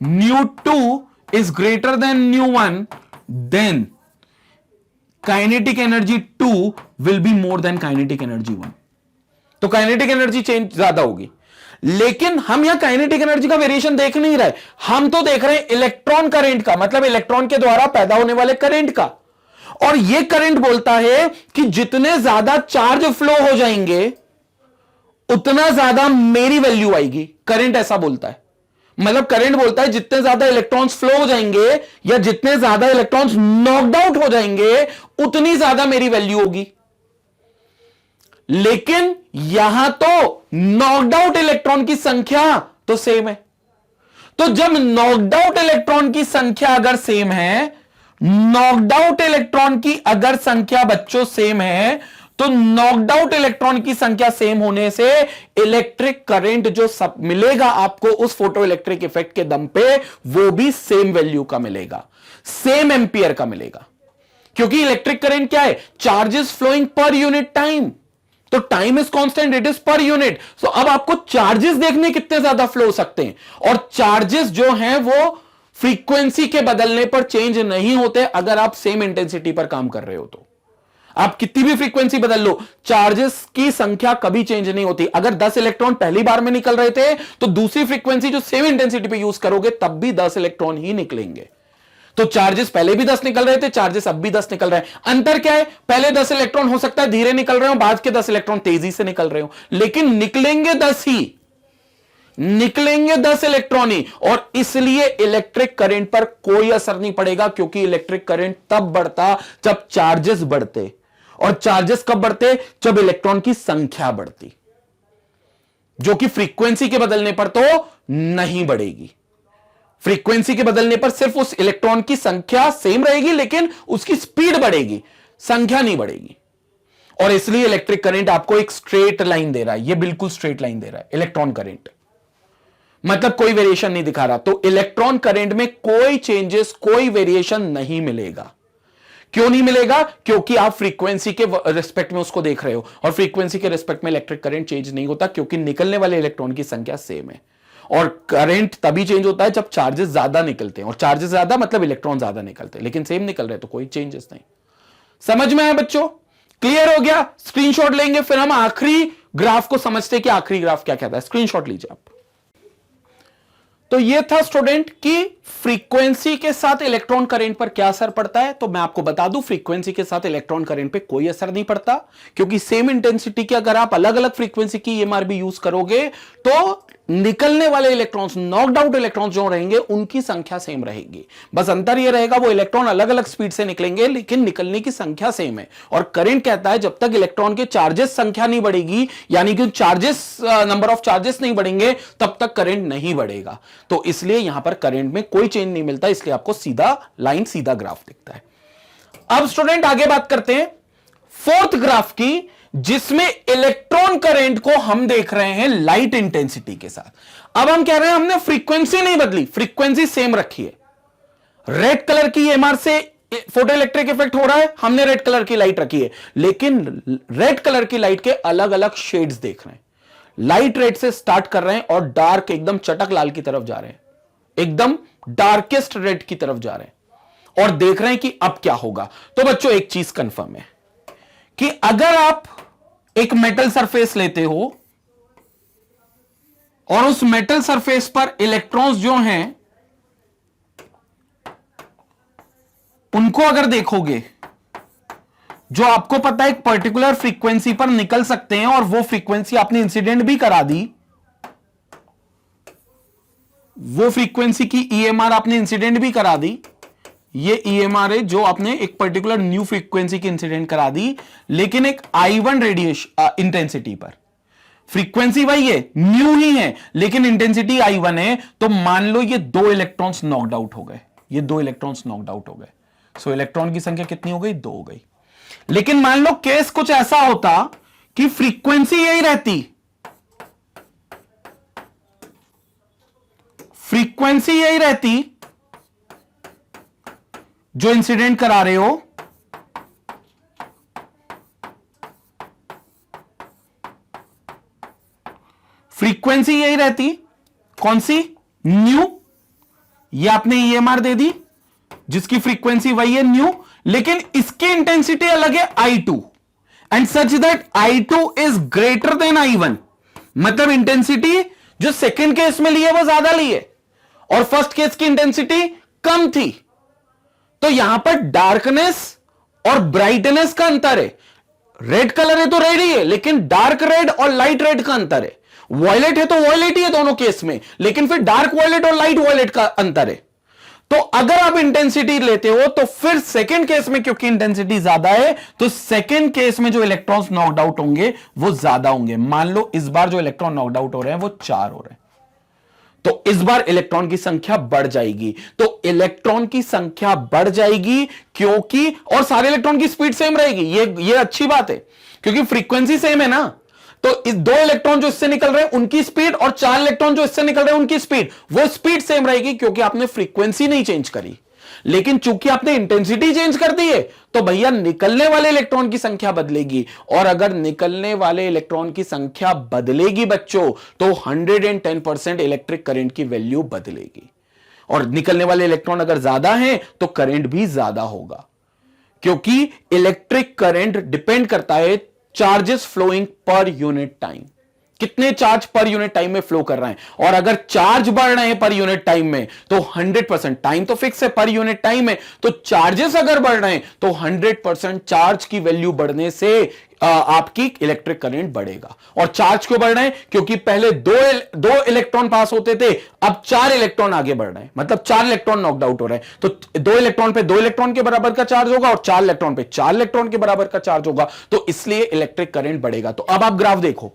nu2 is greater than nu1, then kinetic energy 2 will be more than kinetic energy 1, तो काइनेटिक एनर्जी चेंज ज्यादा होगी। लेकिन हम यहां काइनेटिक एनर्जी का वेरिएशन देख नहीं रहे, हम तो देख रहे हैं इलेक्ट्रॉन करंट का, मतलब इलेक्ट्रॉन के द्वारा पैदा होने वाले करंट का, और यह करंट बोलता है कि जितने ज्यादा चार्ज फ्लो हो जाएंगे उतना ज्यादा मेरी वैल्यू आएगी। करंट ऐसा बोलता है, मतलब करंट बोलता है जितने ज्यादा इलेक्ट्रॉन्स फ्लो हो जाएंगे या जितने ज्यादा इलेक्ट्रॉन्स नॉकड आउट हो जाएंगे उतनी ज्यादा मेरी वैल्यू होगी। लेकिन यहां तो नॉकड आउट इलेक्ट्रॉन की संख्या तो सेम है, तो जब नॉकड आउट इलेक्ट्रॉन की संख्या अगर सेम है, नॉकड आउट इलेक्ट्रॉन की अगर संख्या बच्चों सेम है, तो नॉकड आउट इलेक्ट्रॉन की संख्या सेम होने से इलेक्ट्रिक करंट जो सब मिलेगा आपको उस फोटो इलेक्ट्रिक इफेक्ट के दम पे, वो भी सेम वैल्यू का मिलेगा, सेम एंपियर का मिलेगा, क्योंकि इलेक्ट्रिक करंट क्या है, चार्जेस फ्लोइंग पर यूनिट टाइम, तो time is constant, it is per unit. So अब आपको चार्जेस देखने कितने ज्यादा फ्लो हो सकते हैं, और चार्जेस जो हैं वो फ्रीक्वेंसी के बदलने पर चेंज नहीं होते अगर आप सेम इंटेंसिटी पर काम कर रहे हो, तो आप कितनी भी फ्रीक्वेंसी बदल लो, चार्जेस की संख्या कभी चेंज नहीं होती। अगर 10 इलेक्ट्रॉन पहली बार में निकल रहे थे, तो दूसरी फ्रीक्वेंसी जो सेम इंटेंसिटी पे यूज करोगे तब भी 10 इलेक्ट्रॉन ही निकलेंगे। तो चार्जेस पहले भी 10 निकल रहे थे, चार्जेस अब भी 10 निकल रहे हैं। अंतर क्या है, पहले 10 इलेक्ट्रॉन हो सकता है धीरे निकल रहे हो, बाद के 10 इलेक्ट्रॉन तेजी से निकल रहे हो, लेकिन निकलेंगे 10 ही, निकलेंगे 10 इलेक्ट्रॉन ही, और इसलिए इलेक्ट्रिक करंट पर कोई असर नहीं पड़ेगा, क्योंकि इलेक्ट्रिक करंट तब बढ़ता जब चार्जेस बढ़ते, और चार्जेस कब बढ़ते, जब इलेक्ट्रॉन की संख्या बढ़ती, जो कि फ्रीक्वेंसी के बदलने पर तो नहीं बढ़ेगी। फ्रीक्वेंसी के बदलने पर सिर्फ उस इलेक्ट्रॉन की संख्या सेम रहेगी, लेकिन उसकी स्पीड बढ़ेगी, संख्या नहीं बढ़ेगी। और इसलिए इलेक्ट्रिक करंट आपको एक स्ट्रेट लाइन दे रहा है, यह बिल्कुल स्ट्रेट लाइन दे रहा है इलेक्ट्रॉन करंट, मतलब कोई वेरिएशन नहीं दिखा रहा। तो इलेक्ट्रॉन करंट में कोई चेंजेस, कोई वेरिएशन नहीं मिलेगा। क्यों नहीं मिलेगा, क्योंकि आप फ्रीक्वेंसी के रिस्पेक्ट में उसको देख रहे हो, और फ्रीक्वेंसी के रिस्पेक्ट में इलेक्ट्रिक करंट चेंज नहीं होता, क्योंकि निकलने वाले इलेक्ट्रॉन की संख्या सेम है। और करंट तभी चेंज होता है जब चार्जेस ज्यादा निकलते हैं, और चार्जेस ज्यादा मतलब इलेक्ट्रॉन ज्यादा निकलते हैं, लेकिन सेम निकल रहे तो कोई चेंजेस नहीं। समझ में आया बच्चों, क्लियर हो गया? स्क्रीनशॉट लेंगे, फिर हम आखिरी ग्राफ को समझते हैं कि आखिरी ग्राफ क्या कहता है। स्क्रीनशॉट लीजिए आप। तो ये था स्टूडेंट कि फ्रीक्वेंसी के साथ इलेक्ट्रॉन करंट पर क्या असर पड़ता है। तो मैं आपको बता दूं, फ्रीक्वेंसी के साथ इलेक्ट्रॉन करंट पे कोई असर नहीं पड़ता, क्योंकि सेम इंटेंसिटी के अगर आप अलग अलग फ्रीक्वेंसी की ईएमआर यूज करोगे तो निकलने वाले इलेक्ट्रॉन्स, नॉकड आउट इलेक्ट्रॉन्स जो रहेंगे उनकी संख्या सेम रहेगी। बस अंतर यह रहेगा वो इलेक्ट्रॉन अलग अलग स्पीड से निकलेंगे, लेकिन निकलने की संख्या सेम है। और करंट कहता है जब तक इलेक्ट्रॉन के चार्जेस संख्या नहीं बढ़ेगी, यानी कि चार्जेस, नंबर ऑफ चार्जेस नहीं बढ़ेंगे, तब तक करंट नहीं बढ़ेगा। तो इसलिए यहां पर करंट में कोई चेंज नहीं मिलता, इसलिए आपको सीधा लाइन, सीधा ग्राफ दिखता है। अब स्टूडेंट आगे बात करते हैं फोर्थ ग्राफ की, जिसमें इलेक्ट्रॉन करंट को हम देख रहे हैं लाइट इंटेंसिटी के साथ। अब हम कह रहे हैं हमने फ्रीक्वेंसी नहीं बदली, फ्रीक्वेंसी सेम रखी है। रेड कलर की एमआर से फोटो इलेक्ट्रिक इफेक्ट हो रहा है, हमने रेड कलर की लाइट रखी है, लेकिन रेड कलर की लाइट के अलग अलग शेड्स देख रहे हैं। लाइट रेड से स्टार्ट कर रहे हैं और डार्क एकदम चटक लाल की तरफ जा रहे हैं, एकदम डार्केस्ट रेड की तरफ जा रहे हैं, और देख रहे हैं कि अब क्या होगा। तो बच्चों एक चीज कंफर्म है कि अगर आप एक मेटल सरफेस लेते हो और उस मेटल सरफेस पर इलेक्ट्रॉन्स जो हैं उनको अगर देखोगे, जो आपको पता है एक पर्टिकुलर फ्रीक्वेंसी पर निकल सकते हैं, और वो फ्रीक्वेंसी आपने इंसिडेंट भी करा दी, वो फ्रीक्वेंसी की ईएमआर आपने इंसिडेंट भी करा दी। ये ईएमआर है जो आपने एक पर्टिकुलर न्यू फ्रीक्वेंसी की इंसिडेंट करा दी, लेकिन एक I1 रेडिएशन इंटेंसिटी पर। फ्रीक्वेंसी वही है, न्यू ही है, लेकिन इंटेंसिटी I1 है। तो मान लो ये दो इलेक्ट्रॉन्स नॉकड आउट हो गए, ये दो इलेक्ट्रॉन्स नॉकड आउट हो गए। सो इलेक्ट्रॉन की संख्या कितनी हो गई? 2 हो गई। लेकिन मान लो केस कुछ ऐसा होता कि फ्रीक्वेंसी यही रहती, फ्रीक्वेंसी यही रहती जो इंसिडेंट करा रहे हो, फ्रीक्वेंसी यही रहती, कौन सी? न्यू। ये आपने ईएमआर दे दी जिसकी फ्रीक्वेंसी वही है, न्यू, लेकिन इसकी इंटेंसिटी अलग है I2, and such that I2 is greater then I1। मतलब इंटेंसिटी जो सेकेंड केस में ली है वो ज्यादा ली है, और फर्स्ट केस की इंटेंसिटी कम थी। तो यहां पर डार्कनेस और ब्राइटनेस का अंतर है। रेड कलर है तो रेड ही है, लेकिन डार्क रेड और लाइट रेड का अंतर है। वॉयलेट है तो वॉयलेट ही है दोनों केस में, लेकिन फिर डार्क वॉयलेट और लाइट वॉयलेट का अंतर है। तो अगर आप इंटेंसिटी लेते हो तो फिर सेकेंड केस में क्योंकि इंटेंसिटी ज्यादा है, तो सेकेंड केस में जो इलेक्ट्रॉन्स नॉकड आउट होंगे वो ज्यादा होंगे। मान लो इस बार जो इलेक्ट्रॉन नॉकड आउट हो रहे हैं वो 4 हो रहे हैं, तो इस बार इलेक्ट्रॉन की संख्या बढ़ जाएगी। तो इलेक्ट्रॉन की संख्या बढ़ जाएगी क्योंकि, और सारे इलेक्ट्रॉन की स्पीड सेम रहेगी। ये अच्छी बात है, क्योंकि फ्रीक्वेंसी सेम है ना। तो इस 2 इलेक्ट्रॉन जो इससे निकल रहे हैं उनकी स्पीड, और 4 इलेक्ट्रॉन जो इससे निकल रहे हैं उनकी स्पीड, वो स्पीड सेम रहेगी, क्योंकि आपने फ्रीक्वेंसी नहीं चेंज करी। लेकिन चूंकि आपने इंटेंसिटी चेंज कर दी है, तो भैया निकलने वाले इलेक्ट्रॉन की संख्या बदलेगी। और अगर निकलने वाले इलेक्ट्रॉन की संख्या बदलेगी बच्चों, तो 110% इलेक्ट्रिक करंट की वैल्यू बदलेगी। और निकलने वाले इलेक्ट्रॉन अगर ज्यादा हैं तो करंट भी ज्यादा होगा, क्योंकि इलेक्ट्रिक करंट डिपेंड करता है चार्जेस फ्लोइंग पर यूनिट टाइम, कितने चार्ज पर यूनिट टाइम में फ्लो कर रहे हैं। और अगर चार्ज बढ़ रहे हैं पर यूनिट टाइम में तो 100%, टाइम तो फिक्स है, पर यूनिट टाइम में, तो चार्जेस अगर बढ़ रहे हैं तो 100% चार्ज की वैल्यू बढ़ने से आपकी इलेक्ट्रिक करंट बढ़ेगा। और चार्ज क्यों बढ़ रहे हैं? क्योंकि पहले दो इलेक्ट्रॉन पास होते थे, अब 4 इलेक्ट्रॉन आगे बढ़ रहे हैं, मतलब 4 इलेक्ट्रॉन नॉकड आउट हो रहे हैं। तो 2 इलेक्ट्रॉन पे 2 इलेक्ट्रॉन के बराबर का चार्ज होगा, और 4 इलेक्ट्रॉन पे 4 इलेक्ट्रॉन के बराबर का चार्ज होगा, तो इसलिए इलेक्ट्रिक करंट बढ़ेगा। तो अब आप ग्राफ देखो,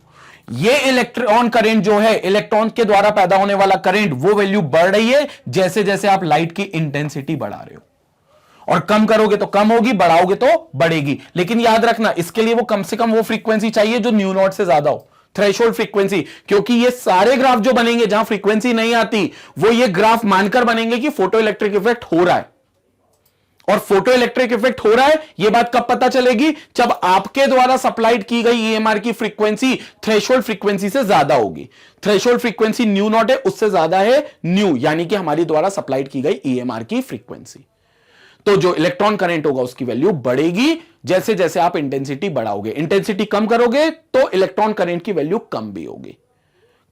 ये इलेक्ट्रॉन करंट जो है, इलेक्ट्रॉन के द्वारा पैदा होने वाला करंट, वो वैल्यू बढ़ रही है जैसे जैसे आप लाइट की इंटेंसिटी बढ़ा रहे हो। और कम करोगे तो कम होगी, बढ़ाओगे तो बढ़ेगी। लेकिन याद रखना, इसके लिए वो कम से कम वो फ्रीक्वेंसी चाहिए जो न्यू नॉट से ज्यादा हो, थ्रेशोल्ड फ्रीक्वेंसी। क्योंकि ये सारे ग्राफ जो बनेंगे जहां फ्रीक्वेंसी नहीं आती, वो ये ग्राफ मानकर बनेंगे कि फोटो इलेक्ट्रिक इफेक्ट हो रहा है। और फोटो इलेक्ट्रिक इफेक्ट हो रहा है, यह बात कब पता चलेगी? जब आपके द्वारा सप्लाइड की गई ईएमआर की फ्रीक्वेंसी थ्रेशोल्ड फ्रीक्वेंसी से ज्यादा होगी। थ्रेशोल्ड फ्रीक्वेंसी न्यू नॉट है, उससे ज्यादा है न्यू, यानी कि हमारी द्वारा सप्लाइड की गई ईएमआर की फ्रीक्वेंसी। तो जो इलेक्ट्रॉन करंट होगा उसकी वैल्यू बढ़ेगी जैसे जैसे आप इंटेंसिटी बढ़ाओगे। इंटेंसिटी कम करोगे तो इलेक्ट्रॉन करंट की वैल्यू कम भी होगी।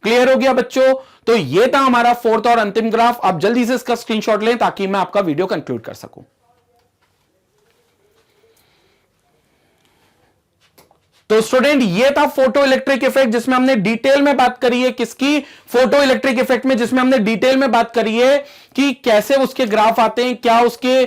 क्लियर हो गया बच्चों? तो ये था हमारा फोर्थ और अंतिम ग्राफ। आप जल्दी से इसका स्क्रीनशॉट लें ताकि मैं आपका वीडियो कंक्लूड कर सकूं। तो स्टूडेंट ये था फोटो इलेक्ट्रिक इफेक्ट जिसमें हमने डिटेल में बात करी है। किसकी? फोटो इलेक्ट्रिक इफेक्ट में, जिसमें हमने डिटेल में बात करी है कि कैसे उसके ग्राफ आते हैं, क्या उसके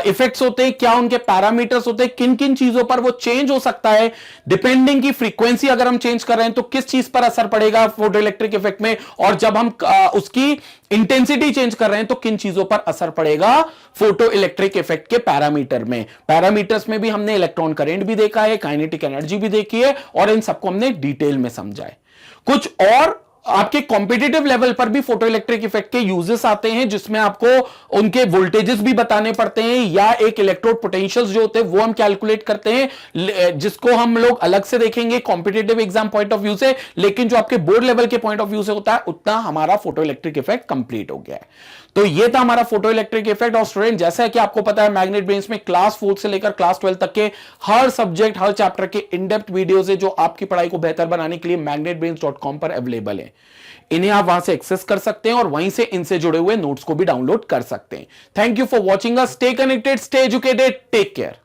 इफेक्ट्स होते हैं, क्या उनके पैरामीटर्स होते हैं, किन किन चीजों पर वो चेंज हो सकता है डिपेंडिंग की फ्रीक्वेंसी अगर हम चेंज कर रहे हैं तो किस चीज पर असर पड़ेगा फोटो इलेक्ट्रिक इफेक्ट में, और जब हम उसकी इंटेंसिटी चेंज कर रहे हैं तो किन चीजों पर असर पड़ेगा फोटो इलेक्ट्रिक इफेक्ट के पैरामीटर में। पैरामीटर्स में भी हमने इलेक्ट्रॉन करंट भी देखा है, काइनेटिक एनर्जी भी देखी है, और इन सबको हमने डिटेल में समझा है। कुछ और आपके कॉम्पिटिटिव लेवल पर भी फोटो इलेक्ट्रिक इफेक्ट के यूजेस आते हैं जिसमें आपको उनके वोल्टेजेस भी बताने पड़ते हैं, या एक इलेक्ट्रोड पोटेंशियल्स जो होते हैं वो हम कैलकुलेट करते हैं, जिसको हम लोग अलग से देखेंगे competitive exam point of view से। लेकिन जो आपके बोर्ड लेवल के पॉइंट ऑफ व्यू से होता है उतना हमारा फोटो इलेक्ट्रिक इफेक्ट कंप्लीट हो गया है। तो ये था हमारा फोटो इलेक्ट्रिक इफेक्ट। और स्टूडेंट जैसा है कि आपको पता है मैग्नेट ब्रेन्स में क्लास 4 से लेकर क्लास 12 तक के हर सब्जेक्ट हर चैप्टर के इन डेप्थ वीडियोस है जो आपकी पढ़ाई को बेहतर बनाने के लिए magnetbrains.com पर अवेलेबल है। इन्हें आप वहां से एक्सेस कर सकते हैं और वहीं से इनसे जुड़े हुए नोट्स को भी डाउनलोड कर सकते हैं। Thank you for watching us. Stay connected, stay educated, take care.